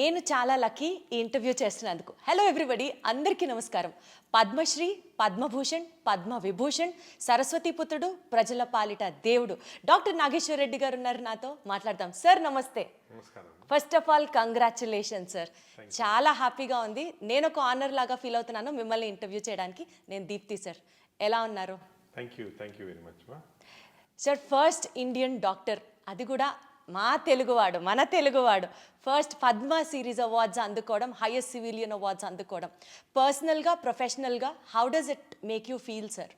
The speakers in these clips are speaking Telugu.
నేను చాలా లక్కీ ఈ ఇంటర్వ్యూ చేస్తున్నందుకు. హలో ఎవ్రీబడి, అందరికీ నమస్కారం. పద్మశ్రీ, పద్మభూషణ్, పద్మవిభూషణ్, సరస్వతి పుత్రుడు, ప్రజల పాలిట దేవుడు డాక్టర్ నాగేశ్వర రెడ్డి గారు ఉన్నారు నాతో. మాట్లాడదాం. సార్ నమస్తే. First of all congratulation sir. చాలా హ్యాపీగా ఉంది. నేను ఒక ఆనర్ లాగా ఫీల్ అవుతున్నాను మిమ్మల్ని ఇంటర్వ్యూ చేయడానికి. నేను దీప్తి సార్. ఎలా ఉన్నారు? థ్యాంక్ యూ వెరీ మచ్ మా. సార్, ఫస్ట్ ఇండియన్ డాక్టర్, అది కూడా మా తెలుగువాడు, మన తెలుగువాడు, ఫస్ట్ పద్మ సిరీస్ అవార్డ్స్ అందుకోవడం, హైయెస్ట్ సివిలియన్ అవార్డ్స్ అందుకోవడం, పర్సనల్గా ప్రొఫెషనల్గా how does it make you feel sir?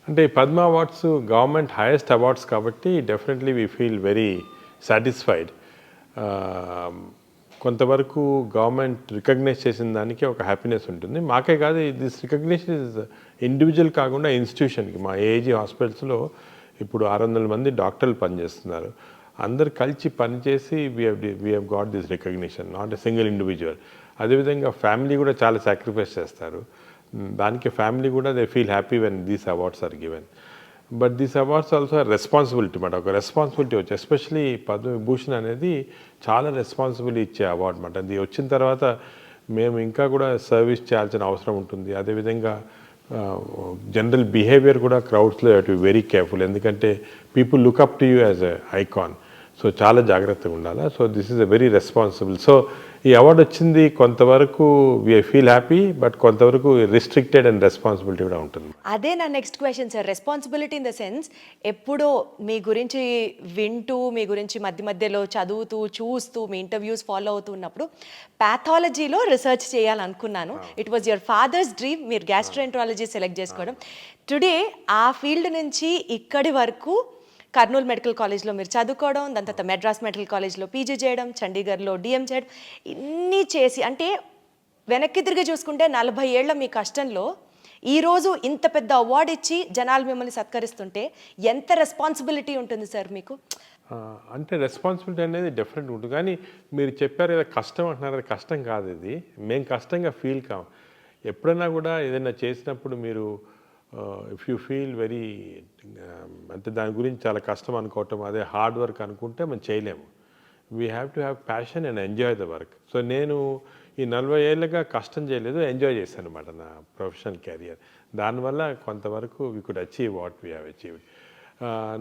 అంటే Padma awards government highest awards కాబట్టి definitely we feel very satisfied. కొంతవరకు గవర్నమెంట్ రికగ్నైజ్ చేసిన దానికి ఒక హ్యాపీనెస్ ఉంటుంది. మాకే కాదు, దిస్ రికగ్నిషన్ ఇస్ ఇండివిజువల్ కాకుండా ఇన్స్టిట్యూషన్కి. మా ఏజీ హాస్పిటల్స్లో ఇప్పుడు 600 మంది డాక్టర్లు పనిచేస్తున్నారు. అందరు కలిసి పనిచేసి we have got this recognition, not a single individual. అదేవిధంగా ఫ్యామిలీ కూడా చాలా సాక్రిఫైస్ చేస్తారు. దానికి ఫ్యామిలీ కూడా they feel happy when these awards are given. But these awards also responsibility మాట, ఒక రెస్పాన్సిబిలిటీ వచ్చి, ఎస్పెషలీ పద్మవిభూషణ్ అనేది చాలా రెస్పాన్సిబిలిటీ ఇచ్చే అవార్డు మాట. అది వచ్చిన తర్వాత మేము ఇంకా కూడా సర్వీస్ చేయాల్సిన అవసరం ఉంటుంది. అదేవిధంగా జనరల్ బిహేవియర్ కూడా క్రౌడ్స్లో you to be very careful, ఎందుకంటే people look up to you as a icon. So చాలా జాగ్రత్తగా ఉండాలి. So this is a very responsible. So ఈ అవార్డు వచ్చింది కొంతవరకు వి ఫీల్ హ్యాపీ, బట్ కొంతవరకు రిస్ట్రిక్టెడ్ అండ్ రెస్పాన్సిబిలిటీ కూడా ఉంటుంది. అదే నా next question sir. Responsibility in the sense, ఎప్పుడో మీ గురించి వింటూ, మీ గురించి మధ్య మధ్యలో చదువుతూ, చూస్తూ, మీ ఇంటర్వ్యూస్ ఫాలో అవుతూ ఉన్నప్పుడు ప్యాథాలజీలో రీసెర్చ్ చేయాలనుకున్నాను. It was your father's dream, మీరు గ్యాస్ట్రోఎంట్రాలజీ సెలెక్ట్ చేసుకోవడం. టుడే ఆ ఫీల్డ్ నుంచి ఇక్కడి వరకు కర్నూలు మెడికల్ కాలేజ్లో మీరు చదువుకోవడం, దాని తర్వాత మెడ్రాస్ మెడికల్ కాలేజ్లో పీజీ చేయడం, చండీగఢ్లో డిఎం చేయడం, ఇన్ని చేసి, అంటే వెనక్కి తిరిగి చూసుకుంటే 40 ఏళ్ల మీ కష్టంలో ఈరోజు ఇంత పెద్ద అవార్డు ఇచ్చి జనాలు మిమ్మల్ని సత్కరిస్తుంటే ఎంత రెస్పాన్సిబిలిటీ ఉంటుంది సార్ మీకు? అంటే రెస్పాన్సిబిలిటీ అనేది డెఫినెట్ ఉంటుంది. కానీ మీరు చెప్పారు కదా కష్టం అంటున్నారు, అది కష్టం కాదు. ఇది మేము కష్టంగా ఫీల్ కాం. ఎప్పుడైనా కూడా ఏదైనా చేసినప్పుడు మీరు ఇఫ్ యూ ఫీల్ వెరీ, అంటే దాని గురించి చాలా కష్టం అనుకోవటం, అదే హార్డ్ వర్క్ అనుకుంటే మనం చేయలేము. We have to have passion and enjoy the work. So నేను ఈ 40 ఏళ్ళుగా కష్టం చేయలేదు, ఎంజాయ్ చేశాను అనమాట నా ప్రొఫెషనల్ కెరియర్. దానివల్ల కొంతవరకు we could achieve what we have achieved.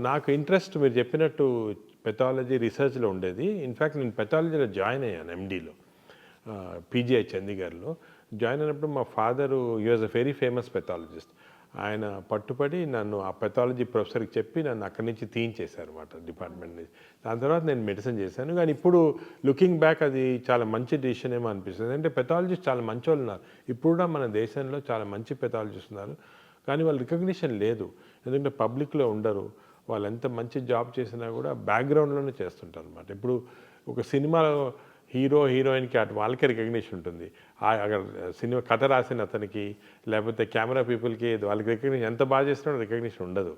నాకు ఇంట్రెస్ట్ మీరు చెప్పినట్టు పెథాలజీ రీసెర్చ్లో ఉండేది. ఇన్ఫ్యాక్ట్ నేను పెథాలజీలో జాయిన్ అయ్యాను, ఎండీలో, పీజీఐ చండీగఢ్లో జాయిన్ అయినప్పుడు మా father he was a very famous pathologist. ఆయన పట్టుపడి నన్ను ఆ పెథాలజీ ప్రొఫెసర్కి చెప్పి నన్ను అక్కడి నుంచి తీయించేశారు అనమాట, డిపార్ట్మెంట్ నుంచి. దాని తర్వాత నేను మెడిసిన్ చేశాను. కానీ ఇప్పుడు లుకింగ్ బ్యాక్ అది చాలా మంచి డిసిషన్ ఏమో అనిపిస్తుంది. అంటే పెథాలజిస్ట్ చాలా మంచి వాళ్ళు ఉన్నారు. ఇప్పుడు కూడా మన దేశంలో చాలా మంచి పెథాలజిస్ట్ ఉన్నారు. కానీ వాళ్ళ రికగ్నిషన్ లేదు, ఎందుకంటే పబ్లిక్లో ఉండరు. వాళ్ళు ఎంత మంచి జాబ్ చేసినా కూడా బ్యాక్గ్రౌండ్లోనే చేస్తుంటారు అనమాట. ఇప్పుడు ఒక సినిమాలో హీరో హీరోయిన్కి అటు వాళ్ళకే రికగ్నిషన్ ఉంటుంది. అక్కడ సినిమా కథ రాసిన అతనికి, లేకపోతే కెమెరా పీపుల్కి వాళ్ళకి రికగ్నిషన్, ఎంత బాగా చేసినా రికగ్నిషన్ ఉండదు.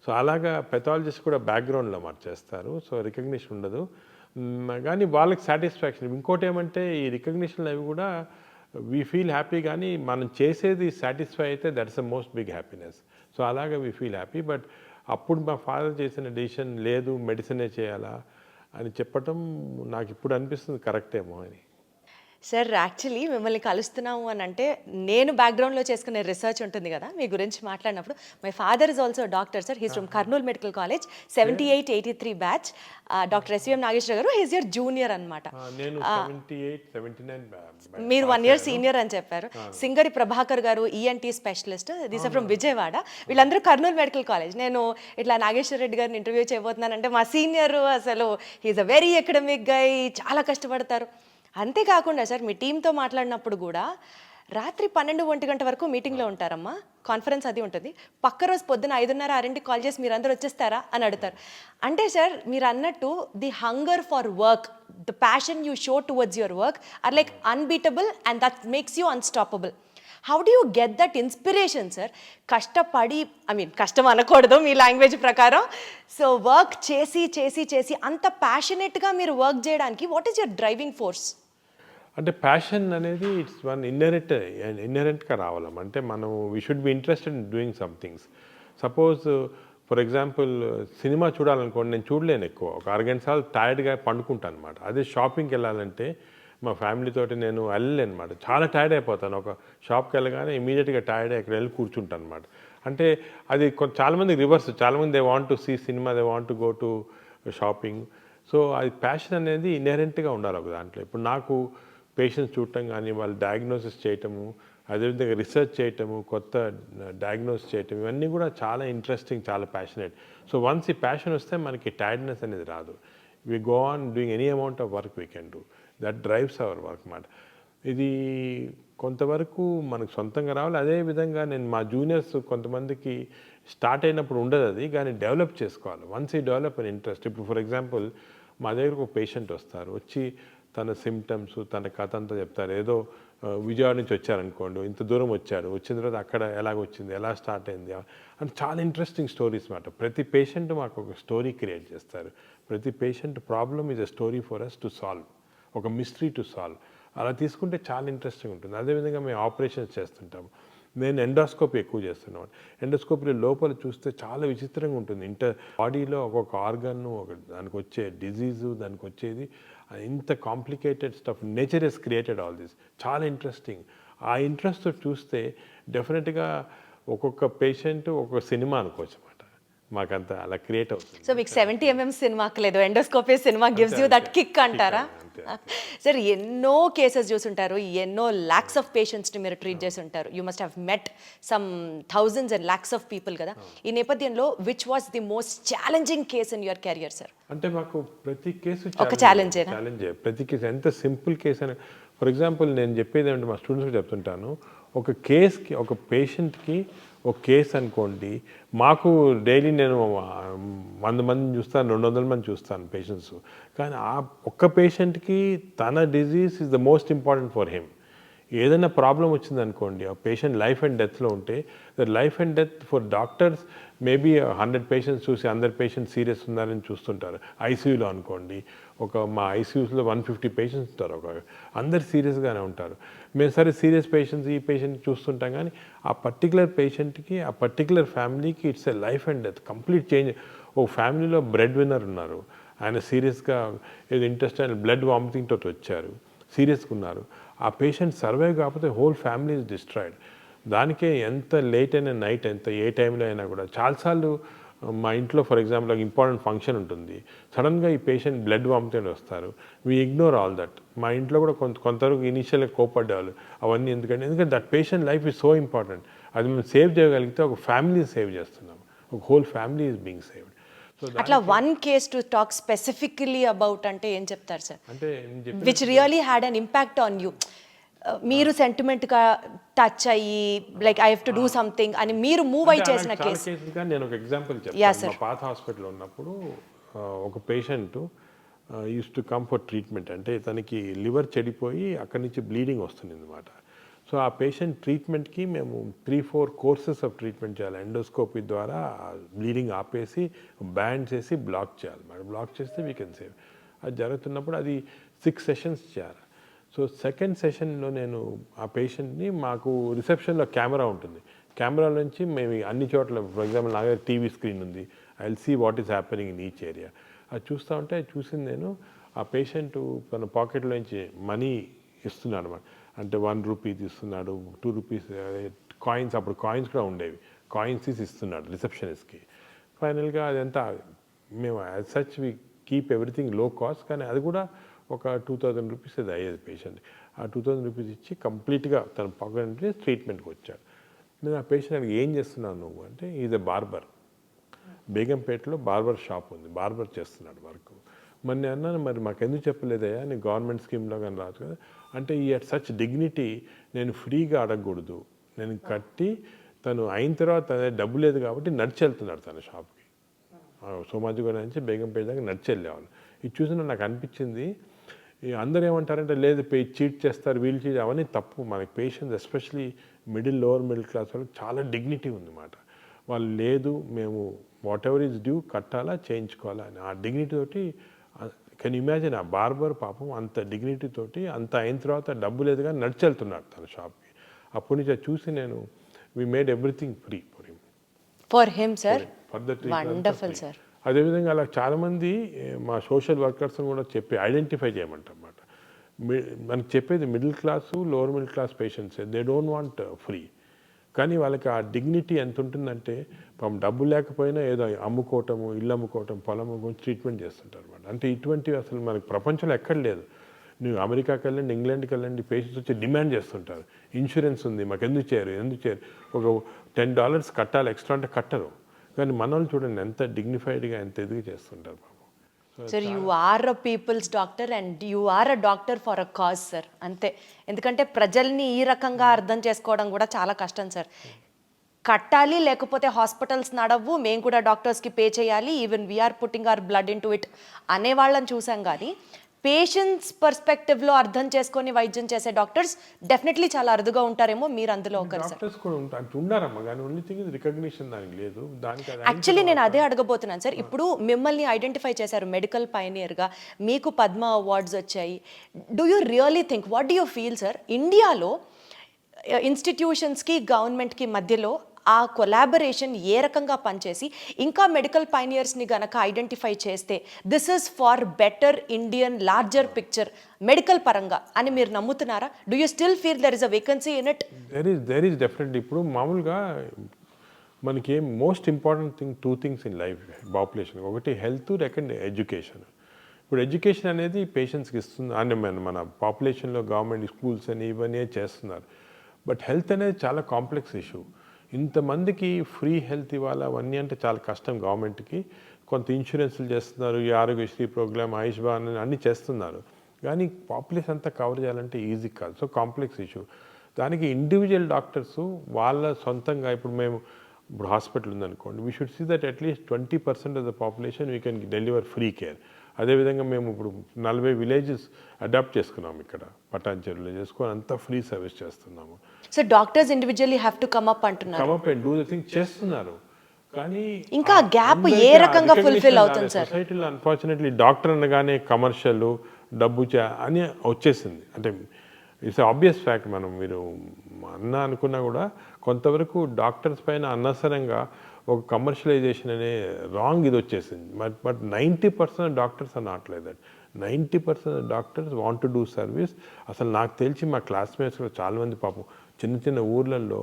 సో అలాగా పెథాలజిస్ట్ కూడా బ్యాక్గ్రౌండ్లో చేస్తారు. సో రికగ్నిషన్ ఉండదు. కానీ వాళ్ళకి సాటిస్ఫాక్షన్. ఇంకోటి ఏమంటే ఈ రికగ్నిషన్లు అవి కూడా వీ ఫీల్ హ్యాపీ, కానీ మనం చేసేది సాటిస్ఫై అయితే that's the most big happiness. So అలాగా వీ ఫీల్ హ్యాపీ. బట్ అప్పుడు మా ఫాదర్ చేసిన డెసిషన్, లేదు మెడిసినే చేయాలా అని చెప్పటం నాకు ఇప్పుడు అనిపిస్తుంది కరెక్టేమో అని. సార్, యాక్చువల్లీ మిమ్మల్ని కలుస్తున్నాము అని అంటే, నేను బ్యాక్గ్రౌండ్లో చేసుకునే రీసెర్చ్ ఉంటుంది కదా మీ గురించి మాట్లాడినప్పుడు, my father is also doctor sir. He's from Kurnool medical college, 78-83 batch. Doctor SVM Nageswara గారు, హీస్ యువర్ జూనియర్ అనమాట. మీరు 1 year సీనియర్ అని చెప్పారు. Singari Prabhakar garu, ENT specialist, these are from Vijayawada. వీళ్ళందరూ కర్నూలు మెడికల్ కాలేజ్. నేను ఇట్లా నాగేశ్వర రెడ్డి గారిని ఇంటర్వ్యూ చేయబోతున్నానంటే, మా సీనియర్ అసలు హీస్ అ వెరీ ఎకడమిక్ గై, చాలా కష్టపడతారు. అంతేకాకుండా సార్, మీ టీంతో మాట్లాడినప్పుడు కూడా రాత్రి 12-1 గంట వరకు మీటింగ్లో ఉంటారమ్మా, కాన్ఫరెన్స్ అది ఉంటుంది. పక్క రోజు పొద్దున 5:30-6కి కాల్ చేసి మీరు అందరూ వచ్చేస్తారా అని అడుగుతారు. అంటే సార్, మీరు అన్నట్టు the hunger for work, the passion you show towards your work or like unbeatable and that makes you unstoppable. How do you get that inspiration sir? కష్టపడి, కష్టం అనకూడదు మీ లాంగ్వేజ్ ప్రకారం, సో వర్క్ చేసి చేసి చేసి అంత ప్యాషనెట్గా మీరు వర్క్ చేయడానికి what is your driving force? అంటే ప్యాషన్ అనేది ఇట్స్ వన్ ఇన్నరెంట్గా రావాలమ్మ. అంటే మనం we should be interested in doing some things. Suppose for example cinema చూడాలనుకోండి, నేను చూడలేను ఎక్కువ, ఒక 6 గంటల సార్లు టైర్డ్గా పండుకుంటాను అనమాట. అదే షాపింగ్కి వెళ్ళాలంటే మా ఫ్యామిలీ తోటి నేను వెళ్ళలేను అనమాట. చాలా టైర్డ్ అయిపోతాను. ఒక షాప్కి వెళ్ళగానే ఇమీడియట్గా టైర్డ్ అయ్యి అక్కడ వెళ్ళి కూర్చుంటాను అనమాట. అంటే అది చాలామంది రివర్స్, చాలామంది they want to see cinema, they want to go to shopping. So అది ప్యాషన్ అనేది ఇన్హెరెంట్గా ఉండాలి ఒక దాంట్లో. ఇప్పుడు నాకు పేషెంట్స్ చూడటం కానీ, వాళ్ళు డయాగ్నోసిస్ చేయటము, అదేవిధంగా రీసెర్చ్ చేయటము, కొత్త డయాగ్నోస్ చేయటం, ఇవన్నీ కూడా చాలా ఇంట్రెస్టింగ్, చాలా ప్యాషనేట్. సో వన్స్ ఈ ప్యాషన్ వస్తే మనకి టైర్డ్నెస్ అనేది రాదు. We go on doing any amount of work we can do. That drives our work మాట. ఇది కొంతవరకు మనకు సొంతంగా రావాలి. అదేవిధంగా నేను మా జూనియర్స్ కొంతమందికి స్టార్ట్ అయినప్పుడు ఉండదు అది, కానీ డెవలప్ చేసుకోవాలి. వన్స్ ఈ డెవలప్ అన్ ఇంట్రెస్ట్. ఇప్పుడు ఫర్ ఎగ్జాంపుల్ మా దగ్గరకు ఒక పేషెంట్ వస్తారు, వచ్చి తన సిమ్టమ్స్, తన కథ అంతా చెప్తారు. ఏదో విజయవాడ నుంచి వచ్చారనుకోండి, ఇంత దూరం వచ్చాడు, వచ్చిన తర్వాత అక్కడ ఎలాగొచ్చింది, ఎలా స్టార్ట్ అయింది అని చాలా ఇంట్రెస్టింగ్ స్టోరీస్ మాట. ప్రతి పేషెంట్ మాకు ఒక స్టోరీ క్రియేట్ చేస్తారు. ప్రతి patient problem is a story for us to solve, ఒక మిస్టరీ టు సాల్వ్. అలా తీసుకుంటే చాలా ఇంట్రెస్టింగ్ ఉంటుంది. అదేవిధంగా మేము ఆపరేషన్స్ చేస్తుంటాము. నేను ఎండోస్కోపీ ఎక్కువ చేస్తున్నాను. ఎండోస్కోపీలో లోపల చూస్తే చాలా విచిత్రంగా ఉంటుంది. బాడీలో ఒక్కొక్క ఆర్గన్, ఒక దానికి వచ్చే డిజీజు, దానికి వచ్చేది ఇంత complicated stuff. Nature has created all this. చాలా ఇంట్రెస్టింగ్. ఆ ఇంట్రెస్ట్ చూస్తే డెఫినెట్గా ఒక్కొక్క పేషెంట్ ఒక్కొక్క సినిమా అనుకోవచ్చు అనమాట. మాకంతా అలా క్రియేట్ అవుతుంది. సో మీకు 70mm సినిమాకి లేదు, endoscopy cinema gives you that kick అంటారా? సార్ ఎన్నో కేసెస్ చూసుంటారు, ఎన్నో ల్యాక్స్ ఆఫ్ పేషెంట్స్ని మీరు ట్రీట్ చేసి ఉంటారు. You must have met some thousands and lakhs of people కదా. ఈ నేపథ్యంలో which was the most challenging case in your career sir? అంటే మాకు ప్రతి కేసు ఒక ఛాలెంజే. ప్రతి కేసు ఎంత సింపుల్ కేసు అని. ఫర్ ఎగ్జాంపుల్ నేను చెప్పేది ఏంటంటే మా స్టూడెంట్స్కి చెప్తుంటాను, ఒక కేస్కి, ఒక పేషెంట్కి ఒక కేసు అనుకోండి, మాకు డైలీ నేను 100 మందిని చూస్తాను, 200 మంది చూస్తాను పేషెంట్స్. కానీ ఆ ఒక్క పేషెంట్కి తన disease is the most important for him. ఏదైనా ప్రాబ్లం వచ్చిందనుకోండి, ఆ పేషెంట్ లైఫ్ అండ్ డెత్లో ఉంటే, the life and death for doctors maybe 100 patients చూసి అందరు పేషెంట్స్ సీరియస్ ఉన్నారని చూస్తుంటారు. ఐసీయూలో అనుకోండి, మా ఐసీయూస్లో 150 పేషెంట్స్ ఉంటారు, అందరు సీరియస్గానే ఉంటారు. మేము సరే సీరియస్ పేషెంట్స్, ఈ పేషెంట్ చూస్తుంటాం, కానీ ఆ పర్టికులర్ పేషెంట్కి, ఆ పర్టికులర్ ఫ్యామిలీకి it's a life and death, complete change. ఒక ఫ్యామిలీలో బ్రెడ్ విన్నర్ ఉన్నారు, ఆయన సీరియస్గా ఏదో ఇంటెస్టైనల్ బ్లడ్ వామిటింగ్ తోటి వచ్చారు, సీరియస్గా ఉన్నారు. ఆ పేషెంట్ సర్వైవ్ కాకపోతే హోల్ ఫ్యామిలీ ఇస్ డిస్ట్రాయిడ్. దానికే ఎంత లేట్ అయినా, నైట్ ఎంత ఏ టైంలో అయినా కూడా చాలాసార్లు మా ఇంట్లో ఫర్ ఎగ్జాంపుల్ ఒక ఇంపార్టెంట్ ఫంక్షన్ ఉంటుంది, సడన్గా ఈ పేషెంట్ బ్లడ్ వామిటింగ్ వస్తారు, వీ ఇగ్నోర్ ఆల్ దట్. మా ఇంట్లో కూడా కొంతవరకు ఇనీషియల్గా కోపడ్డారు అవన్నీ. ఎందుకంటే that patient life is so important. అది మేము సేవ్ చేయగలిగితే ఒక ఫ్యామిలీ సేవ్ చేస్తున్నాం, ఒక whole family is being saved. అట్లా one case to talk specifically about అంటే ఏం చెప్తారు సార్? అంటే which really had an impact on you, మీరు సెంటిమెంట్గా టచ్ అయ్యి like I have to do something అని మీరు మూవ్ అయి చేసిన కేసు? నేను ఒక ఎగ్జాంపుల్ చెప్తాను. మా పాత హాస్పిటల్లో ఉన్నప్పుడు ఒక patient use to come for treatment. అంటే తనకి లివర్ చెడిపోయి అక్కడి నుంచి బ్లీడింగ్ వస్తుంది అన్నమాట. సో ఆ పేషెంట్ ట్రీట్మెంట్కి మేము 3-4 కోర్సెస్ ఆఫ్ ట్రీట్మెంట్ చేయాలి. ఎండోస్కోపీ ద్వారా బ్లీడింగ్ ఆపేసి బ్యాండ్స్ వేసి బ్లాక్ చేయాలి. మరి బ్లాక్ చేస్తే వీ కెన్ సేవ్. అది జరుగుతున్నప్పుడు అది 6 సెషన్స్ చేయాలి. సో సెకండ్ సెషన్లో నేను ఆ పేషెంట్ని, మాకు రిసెప్షన్లో కెమెరా ఉంటుంది, కెమెరా నుంచి మేము అన్ని చోట్ల, ఫర్ ఎగ్జాంపుల్ నా దగ్గర టీవీ స్క్రీన్ ఉంది, I will see what is happening in each area. అది చూస్తూ ఉంటే చూసింది నేను, ఆ పేషెంట్ తన పాకెట్లో నుంచి మనీ ఇస్తున్నాడు అనమాట. అంటే 1 రూపీ తీస్తున్నాడు, 2 రూపీస్ కాయిన్స్, అప్పుడు కాయిన్స్ కూడా ఉండేవి, కాయిన్స్ తీసి ఇస్తున్నాడు రిసెప్షనిస్ట్కి. ఫైనల్గా అదంతా మేము as such we keep everything low cost, కానీ అది కూడా ఒక 2000 రూపీస్ అది అయ్యేది పేషెంట్. ఆ 2000 రూపీస్ ఇచ్చి కంప్లీట్గా తన పాకెట్ నుంచి ట్రీట్మెంట్కి వచ్చాడు. నేను ఆ పేషెంట్ ఏం చేస్తున్నావు నువ్వు అంటే, ఈజ్ ఎ బార్బర్, బేగంపేటలో బార్బర్ షాప్ ఉంది, బార్బర్ చేస్తున్నాడు వర్క్. మరి నేను అన్నాను, మరి మాకు ఎందుకు చెప్పలేదయ్యా, నీ గవర్నమెంట్ స్కీమ్లో కానీ రాదు కదా అంటే, ఈ అట్ సచ్ డిగ్నిటీ నేను ఫ్రీగా అడగకూడదు, నేను కట్టి తను అయిన తర్వాత డబ్బు లేదు కాబట్టి నడిచి వెళ్తున్నాడు తన షాప్కి. సోమాజిగూడ నుంచి బేగంపేట దాకా నడిచి వెళ్ళేవాళ్ళు. ఇది చూసిన నాకు అనిపించింది, అందరూ ఏమంటారంటే లేదు చీట్ చేస్తారు, వీళ్ళు చీట్, అవన్నీ తప్పు. మనకి patients especially lower middle class వాళ్ళకి చాలా డిగ్నిటీ ఉందన్నమాట. వాళ్ళు లేదు మేము వాట్ ఎవర్ ఈజ్ డ్యూ కట్టాలా చేయించుకోవాలా అని ఆ డిగ్నిటీ తోటి. కెన్ ఇమాజిన్ ఆ బార్బర్ పాపం అంత డిగ్నిటీ తోటి, అంత అయిన తర్వాత డబ్బు లేదు కానీ నడిచి వెళ్తున్నాడు తన షాప్కి. అప్పటి నుంచి అది చూసి నేను we made everything free for him sir. For the wonderful sir. అదేవిధంగా అలా చాలామంది మా సోషల్ వర్కర్స్ని కూడా చెప్పి ఐడెంటిఫై చేయమంటారన్నమాట. మనకు చెప్పేది middle class lower middle class పేషెంట్సే, దే డోంట్ వాంట్ ఫ్రీ. కానీ వాళ్ళకి ఆ డిగ్నిటీ ఎంత ఉంటుందంటే పాపం డబ్బు లేకపోయినా ఏదో అమ్ముకోవటము, ఇల్లు అమ్ముకోవటం, పొలం అమ్ముకోవటం, ట్రీట్మెంట్ చేస్తుంటారు అనమాట. అంటే ఇటువంటివి అసలు మనకి ప్రపంచంలో ఎక్కడ లేదు. నువ్వు అమెరికాకి వెళ్ళండి, ఇంగ్లాండ్కి వెళ్ళండి, పేషెంట్స్ వచ్చి డిమాండ్ చేస్తుంటారు, ఇన్సూరెన్స్ ఉంది మాకు, ఎందుకు చేయరు. ఒక $10 కట్టాలి ఎక్స్ట్రా అంటే కట్టరు. కానీ మన వాళ్ళు చూడండి ఎంత డిగ్నిఫైడ్గా ఎంత ఎదుగు చేస్తుంటారు పాపం. Sir you are a people's doctor and you are a doctor for a cause sir, అంతే. ఎందుకంటే ప్రజల్ని ఈ రకంగా అర్థం చేసుకోవడం కూడా చాలా కష్టం సార్. కట్టాలి, లేకపోతే హాస్పిటల్స్ నడవు, మేము కూడా డాక్టర్స్కి పే చేయాలి, even we are putting our blood into it అనేవాళ్ళని చూసాం. కానీ పేషెంట్స్ పర్స్పెక్టివ్లో అర్థం చేసుకొని వైద్యం చేసే డాక్టర్స్ డెఫినెట్లీ చాలా అరుదుగా ఉంటారేమో, మీరు అందులో ఒకరు సార్. డాక్టర్స్ కూడా ఉన్నారమ్మా, కానీ ఓన్లీ థింగ్ ఇది రికగ్నిషన్ దానికి లేదు. దానికి యాక్చువల్లీ నేను అదే అడగబోతున్నాను సార్. ఇప్పుడు మిమ్మల్ని ఐడెంటిఫై చేశారు మెడికల్ పైనియర్గా, మీకు పద్మ అవార్డ్స్ వచ్చాయి. Do you really think, what do you feel sir, ఇండియాలో ఇన్స్టిట్యూషన్స్కి గవర్నమెంట్కి మధ్యలో ఆ కొలాబరేషన్ ఏ రకంగా పనిచేసి ఇంకా మెడికల్ పైనియర్స్ని గనక ఐడెంటిఫై చేస్తే this is far better Indian larger picture medical పరంగా అని మీరు నమ్ముతున్నారా? Do you still feel there is a vacancy in it? There is definitely. ఇప్పుడు మామూలుగా మనకి most important thing 2 things in life population. ఒకటి హెల్త్, సెకండ్ ఎడ్యుకేషన్. ఇప్పుడు ఎడ్యుకేషన్ అనేది పేషెంట్స్కి ఇస్తుంది అని మన పాపులేషన్లో గవర్నమెంట్ స్కూల్స్ అని ఇవన్నీ చేస్తున్నారు. బట్ హెల్త్ అనేది చాలా కాంప్లెక్స్ ఇష్యూ. ఇంతమందికి ఫ్రీ హెల్త్ ఇవ్వాలి అవన్నీ అంటే చాలా కష్టం గవర్నమెంట్కి. కొంత ఇన్సూరెన్స్లు చేస్తున్నారు, ఈ ఆరోగ్యశ్రీ ప్రోగ్రామ్, ఆయుష్మాన్ అన్నీ చేస్తున్నారు. కానీ పాపులేషన్ అంతా కవర్ చేయాలంటే ఈజీ కాదు. So complex issue. దానికి ఇండివిజువల్ డాక్టర్స్ వాళ్ళ సొంతంగా, ఇప్పుడు హాస్పిటల్ ఉందనుకోండి, we should see that at least 20% of the population we can deliver free care. అదేవిధంగా మేము ఇప్పుడు 40 విలేజెస్ అడాప్ట్ చేసుకున్నాము, ఇక్కడ పటాన్చెరులో చేసుకొని అంతా ఫ్రీ సర్వీస్ చేస్తున్నాము. So doctors individually have to come up అంటున్నారు. Come up and do the thing చేస్తున్నారు. కానీ ఇంకా గ్యాప్ ఏ రకంగా ఫుల్ఫిల్ అవుతుంది సార్? సొసైటీలో అన్ఫార్చునేట్లీ డాక్టర్ అనగానే కమర్షియల్, డబ్బు అని వచ్చేసింది. అంటే ఇట్స్ ఆబ్వియస్ ఫ్యాక్ట్. మీరు అనుకున్నా కూడా కొంతవరకు డాక్టర్స్ పైన అనవసరంగా ఒక కమర్షియలైజేషన్ అనే రాంగ్ ఇది వచ్చేసింది. But 90% doctors are not like that. 90% doctors want to do service. అసలు నాకు తెలిసి మా క్లాస్మేట్స్లో చాలామంది పాపం చిన్న చిన్న ఊర్లలో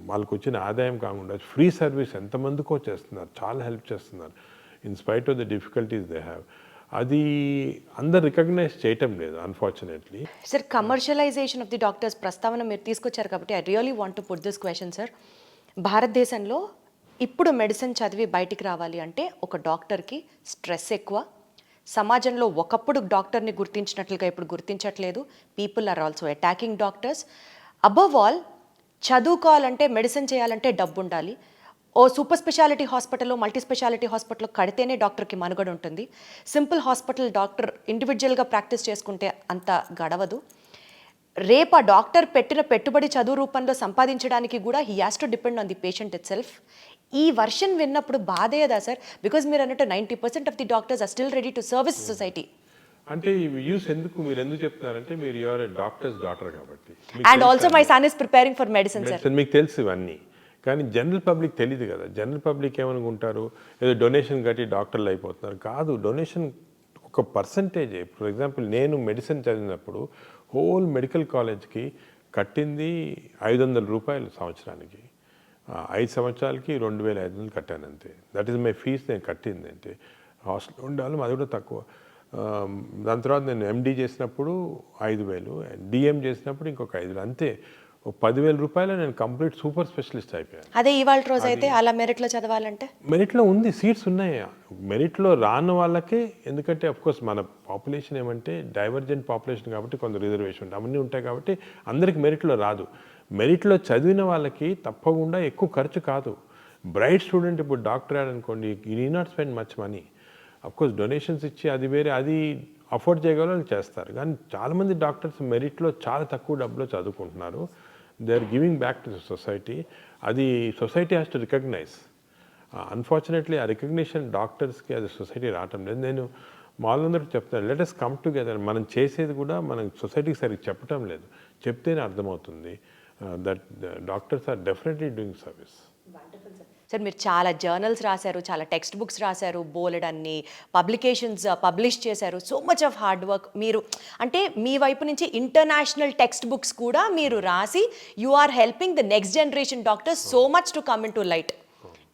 వాళ్ళకు వచ్చిన ఆదాయం కాకుండా ఫ్రీ సర్వీస్ ఎంతమందికో చేస్తున్నారు, చాలా హెల్ప్ చేస్తున్నారు in spite of the difficulties they have. అది అందరు రికగ్నైజ్ చేయటం లేదు unfortunately. Sir commercialisation of the doctors ప్రస్తావన మీరు తీసుకొచ్చారు కాబట్టి I really want to put this question sir. భారతదేశంలో ఇప్పుడు మెడిసిన్ చదివి బయటికి రావాలి అంటే ఒక డాక్టర్కి స్ట్రెస్ ఎక్కువ. సమాజంలో ఒకప్పుడు డాక్టర్ని గుర్తించినట్లుగా ఇప్పుడు గుర్తించట్లేదు. People are also attacking doctors. Above all చదువుకోవాలంటే, మెడిసిన్ చేయాలంటే డబ్బు ఉండాలి. ఓ సూపర్ స్పెషాలిటీ హాస్పిటల్లో, మల్టీ స్పెషాలిటీ హాస్పిటల్లో కడితేనే డాక్టర్కి మనుగడ ఉంటుంది. సింపుల్ హాస్పిటల్ డాక్టర్ ఇండివిజువల్గా ప్రాక్టీస్ చేసుకుంటే అంత గడవదు. రేపు ఆ డాక్టర్ పెట్టిన పెట్టుబడి చదువు రూపంలో సంపాదించడానికి కూడా he has to depend on the patient itself. ఈ వర్షన్ విన్నప్పుడు బాధేయదా సార్? బికాజ్ మీరు అన్నట్టు 90% of the doctors are still ready to service society. అంటే ఈ వ్యూస్ మీరు ఎందుకు చెప్తున్నారంటే మీరు యువర్ డాక్టర్స్ డాటర్ కాబట్టి. And also my son is preparing for medicine sir. మీకు తెలుసు ఇవన్నీ, కానీ జనరల్ పబ్లిక్ తెలియదు కదా. జనరల్ పబ్లిక్ ఏమనుకుంటారు, ఏదో డొనేషన్ కట్టి డాక్టర్లు అయిపోతున్నారు. కాదు, డొనేషన్ ఒక పర్సంటేజ్. ఫర్ ఎగ్జాంపుల్ నేను మెడిసిన్ చదివినప్పుడు హోల్ మెడికల్ కాలేజ్కి కట్టింది ₹500 సంవత్సరానికి. 5 సంవత్సరాలకి 2500 కట్టాను అంతే. That is my fees. నేను కట్టింది అంటే హాస్టల్లో ఉండాలి, అది కూడా తక్కువ. దాని తర్వాత నేను ఎండి చేసినప్పుడు 5000, డిఎం చేసినప్పుడు ఇంకొక 5000, అంతే. ఒక ₹10,000 నేను కంప్లీట్ సూపర్ స్పెషలిస్ట్ అయిపోయాను. అదే ఇవాళ రోజు అయితే అలా మెరిట్లో చదవాలంటే మెరిట్లో ఉంది, సీట్స్ ఉన్నాయి. మెరిట్లో రాని వాళ్ళకే, ఎందుకంటే అఫ్కోర్స్ మన పాపులేషన్ ఏమంటే డైవర్జెంట్ పాపులేషన్ కాబట్టి కొంత రిజర్వేషన్ అవన్నీ ఉంటాయి కాబట్టి అందరికి మెరిట్లో రాదు. మెరిట్లో చదివిన వాళ్ళకి తప్పకుండా ఎక్కువ ఖర్చు కాదు. బ్రైట్ స్టూడెంట్ ఇప్పుడు డాక్టర్ అనుకోండి, you need not spend much money. Of course donations ఇచ్చి అది వేరే, అది అఫోర్డ్ చేయగల చేస్తారు. కానీ చాలామంది డాక్టర్స్ మెరిట్లో చాలా తక్కువ డబ్బులో చదువుకుంటున్నారు. They are giving back to the society. అది society has to recognise. Unfortunately ఆ రికగ్నిషన్ డాక్టర్స్కి అది సొసైటీ రావటం లేదు. నేను వాళ్ళందరికీ చెప్తాను, లెట్ us కమ్ టుగెదర్. మనం చేసేది కూడా మనం సొసైటీకి సరిగ్గా చెప్పటం లేదు. చెప్తేనే అర్థమవుతుంది that doctors are definitely doing service. Sir మీరు చాలా జర్నల్స్ రాశారు, చాలా టెక్స్ట్ బుక్స్ రాశారు, బోలెడన్ని పబ్లికేషన్స్ పబ్లిష్ చేశారు. So much of hard work మీరు, అంటే మీ వైపు నుంచి ఇంటర్నేషనల్ టెక్స్ట్ బుక్స్ కూడా మీరు రాసి you are helping the next generation doctors so much to come into light.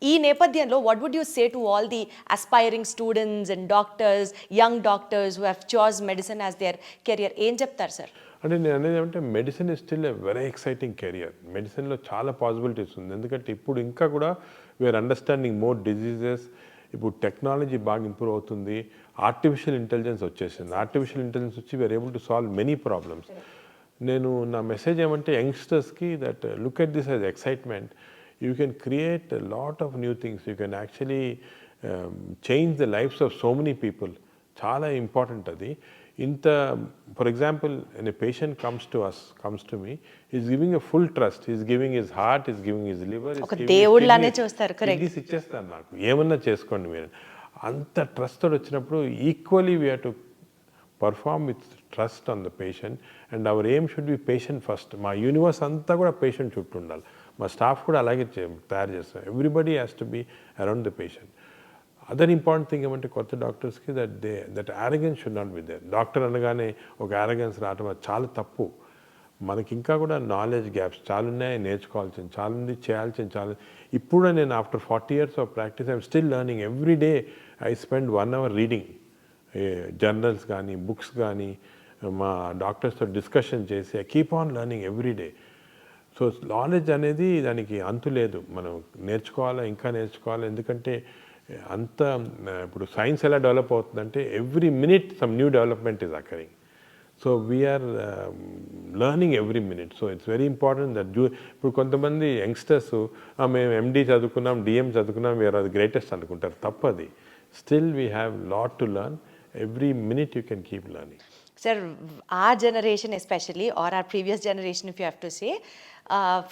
ఈ నేపథ్యంలో what would you say to all the aspiring students and doctors, young doctors who have choice medicine as their career, ఏం చెప్తారు సార్? అంటే నేను అనేది ఏమంటే medicine is still a very exciting career. మెడిసిన్లో చాలా పాసిబిలిటీస్ ఉంది. ఎందుకంటే ఇప్పుడు ఇంకా కూడా వీఆర్ అండర్స్టాండింగ్ మోర్ డిజీజెస్. ఇప్పుడు టెక్నాలజీ బాగా ఇంప్రూవ్ అవుతుంది, ఆర్టిఫిషియల్ ఇంటెలిజెన్స్ వచ్చేసింది. ఆర్టిఫిషియల్ ఇంటెలిజెన్స్ వచ్చి we are able to solve many problems. నేను నా మెసేజ్ ఏమంటే యంగ్స్టర్స్కి that look at this as excitement. You can create a lot of new things. You can actually change the lives of so many people. Chala important adi. For example, when a patient comes to me, he's giving a full trust. He's giving his heart, he's giving his liver. Oka దేవుళ్ళనే చూస్తారు. Correct. This ఇచ్చేస్తాను నాకు, ఏమన్నా చేసుకోండి మీరు. అంత ట్రస్ట్ తోటి వచ్చినప్పుడు equally we have to perform with trust on the patient, and our aim should be patient first. మా యూనివర్స్ అంతా కూడా పేషెంట్ చుట్టూ ఉండాలి. మా స్టాఫ్ కూడా అలాగే తయారు చేస్తాం. Everybody has to be around the patient. Other important thing ఏమంటే కొత్త డాక్టర్స్కి that arrogance should not be there. Doctor అనగానే ఒక యారగెన్స్ రావటం అది చాలా తప్పు. మనకి ఇంకా కూడా నాలెడ్జ్ గ్యాప్స్ చాలా ఉన్నాయి, నేర్చుకోవాల్సింది చాలా ఉంది, చేయాల్సింది చాలా. ఇప్పుడు నేను after 40 years of practice I'm still learning. Every day I spend 1 hour reading journals కానీ బుక్స్ కానీ, మా డాక్టర్స్తో డిస్కషన్ చేసి I keep on learning every day. So knowledge అనేది దానికి అంతు లేదు, మనం నేర్చుకోవాలా, ఇంకా నేర్చుకోవాలి. ఎందుకంటే అంత ఇప్పుడు సైన్స్ ఎలా డెవలప్ అవుతుందంటే every minute some new development is occurring. So we are learning every minute. So it's very important that ఇప్పుడు కొంతమంది యంగ్స్టర్స్ మేము ఎండి చదువుకున్నాం, డిఎం చదువుకున్నాం, వీఆర్ అది గ్రేటెస్ట్ అనుకుంటారు. తప్పది. Still we have lot to learn. Every minute you can keep learning. Sir, our generation especially, or our previous generation if you have to say,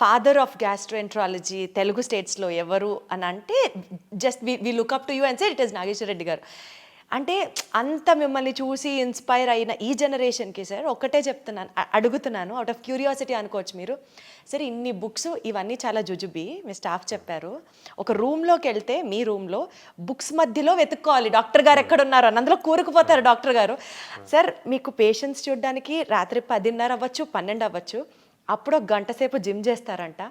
father of gastroenterology Telugu states lo evaru అని అంటే just we look up to you and say it is Nageshwar Reddy garu. అంటే అంత మిమ్మల్ని చూసి ఇన్స్పైర్ అయిన ఈ జనరేషన్కి సార్ ఒకటే చెప్తున్నాను, అడుగుతున్నాను, అవుట్ ఆఫ్ క్యూరియాసిటీ అనుకోవచ్చు మీరు. సరే ఇన్ని బుక్స్ ఇవన్నీ చాలా జుజుబి, మీ స్టాఫ్ చెప్పారు. ఒక రూమ్లోకి వెళ్తే మీ రూమ్లో బుక్స్ మధ్యలో వెతుక్కోవాలి డాక్టర్ గారు ఎక్కడున్నారు అని, అందులో కూరుకుపోతారు డాక్టర్ గారు. సార్ మీకు పేషెంట్స్ చూడడానికి రాత్రి 10:30 అవ్వచ్చు, 12 అవ్వచ్చు, అప్పుడు ఒక గంట సేపు జిమ్ చేస్తారంట.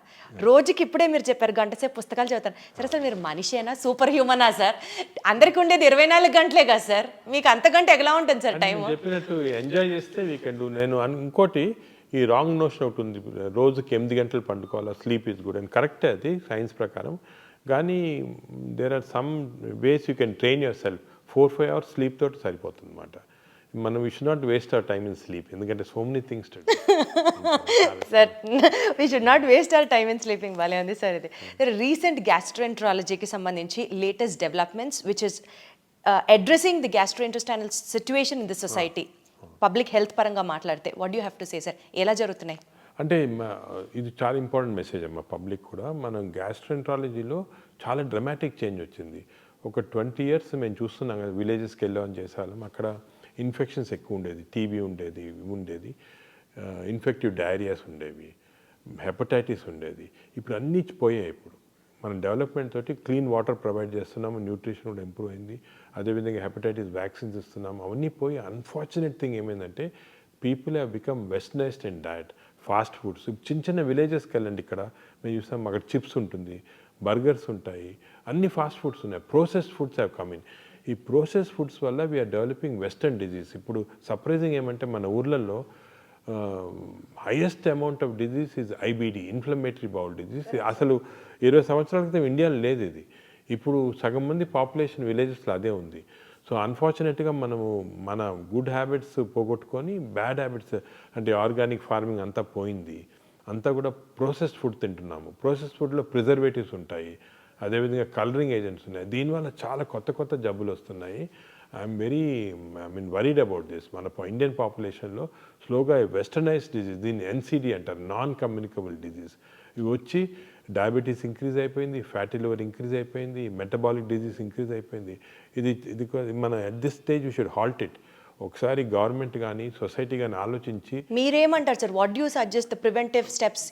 రోజుకి ఇప్పుడే మీరు చెప్పారు గంట సేపు పుస్తకాలు చదువుతారు. సరే అసలు మీరు మనిషేనా, సూపర్ హ్యూమనా సార్? అందరికి ఉండేది 24 గంటలే కదా సార్, మీకు అంత గంట ఎలా ఉంటుంది సార్ టైం? చెప్పినట్టు ఎంజాయ్ చేస్తే వీ కెన్ డూ. నేను ఇంకోటి ఈ రాంగ్ నోషన్ ఒకటి ఉంది, రోజుకి 8 గంటలు పండుకోవాలా, స్లీప్ ఈజ్ గుడ్ అని. కరెక్టే అది సైన్స్ ప్రకారం, కానీ there are some ways you can train yourself. 4-5 hours sleep తోటి సరిపోతుంది అన్నమాట. మనం we should not waste our time in sleep, ఎందుకంటే so many things to do. Sir we should not waste our time in sleeping. బాలే ఉంది సార్ ఇది. సార్ రీసెంట్ గ్యాస్ట్రోఎంట్రాలజీకి సంబంధించి latest developments which is addressing the gastrointestinal situation in the society, public health పరంగా మాట్లాడితే what you have to say sir? ఎలా జరుగుతున్నాయి? అంటే ఇది చాలా ఇంపార్టెంట్ మెసేజ్ అమ్మా పబ్లిక్ కూడా. మనం గ్యాస్ట్రోఎంట్రాలజీలో చాలా డ్రమాటిక్ చేంజ్ వచ్చింది. ఒక 20 years మేము చూస్తున్నాం కదా, విలేజెస్కి వెళ్ళామని చేసేవాళ్ళం. అక్కడ ఇన్ఫెక్షన్స్ ఎక్కువ ఉండేది, టీబీ ఉండేది, ఇన్ఫెక్టివ్ డయేరియాస్ ఉండేవి, హెపటైటిస్ ఉండేది. ఇప్పుడు అన్నీ పోయాయి. ఇప్పుడు మనం డెవలప్మెంట్ తోటి క్లీన్ వాటర్ ప్రొవైడ్ చేస్తున్నాము, న్యూట్రిషన్ కూడా ఇంప్రూవ్ అయింది. అదేవిధంగా హెపటైటిస్ వ్యాక్సిన్స్ ఇస్తున్నాము, అవన్నీ పోయి. అన్ఫార్చునేట్ థింగ్ ఏమైందంటే people have become westernised in diet. Fast foods చిన్న చిన్న విలేజెస్కి వెళ్ళండి, ఇక్కడ మేము చూస్తాం అక్కడ చిప్స్ ఉంటుంది, బర్గర్స్ ఉంటాయి, అన్ని ఫాస్ట్ ఫుడ్స్ ఉన్నాయి. Processed foods have come in. ఈ ప్రోసెస్ ఫుడ్స్ వల్ల వీఆర్ డెవలపింగ్ వెస్టర్న్ డిజీజ్. ఇప్పుడు సర్ప్రైజింగ్ ఏమంటే మన ఊర్లలో highest amount of disease is IBD, inflammatory bowl disease. అసలు 20 సంవత్సరాల క్రితం ఇండియాలో లేదు ఇది. ఇప్పుడు సగం మంది పాపులేషన్ విలేజెస్లో అదే ఉంది. సో అన్ఫార్చునేట్గా మనము మన గుడ్ హ్యాబిట్స్ పోగొట్టుకొని బ్యాడ్ హ్యాబిట్స్, అంటే ఆర్గానిక్ ఫార్మింగ్ అంతా పోయింది. అంతా కూడా ప్రాసెస్డ్ ఫుడ్ తింటున్నాము. ప్రాసెస్డ్ ఫుడ్లో ప్రిజర్వేటివ్స్ ఉంటాయి, అదేవిధంగా కలరింగ్ ఏజెంట్స్ ఉన్నాయి. దీనివల్ల చాలా కొత్త జబ్బులు వస్తున్నాయి. I'm worried about this. మన ఇండియన్ పాపులేషన్లో స్లోగా వెస్టర్నైజ్ డిజీజ్, దీన్ని ఎన్సిడి అంటారు, నాన్ కమ్యూనికబుల్ డిజీజ్. ఇవి వచ్చి డయాబెటీస్ ఇంక్రీజ్ అయిపోయింది, ఫ్యాటీ లివర్ ఇంక్రీజ్ అయిపోయింది, మెటబాలిక్ డిజీజ్ ఇంక్రీజ్ అయిపోయింది. ఇది మన at this stage we should halt it. ఒకసారి గవర్నమెంట్ కానీ సొసైటీ కానీ ఆలోచించి మీరేమంటారు sir, what you suggest the preventive steps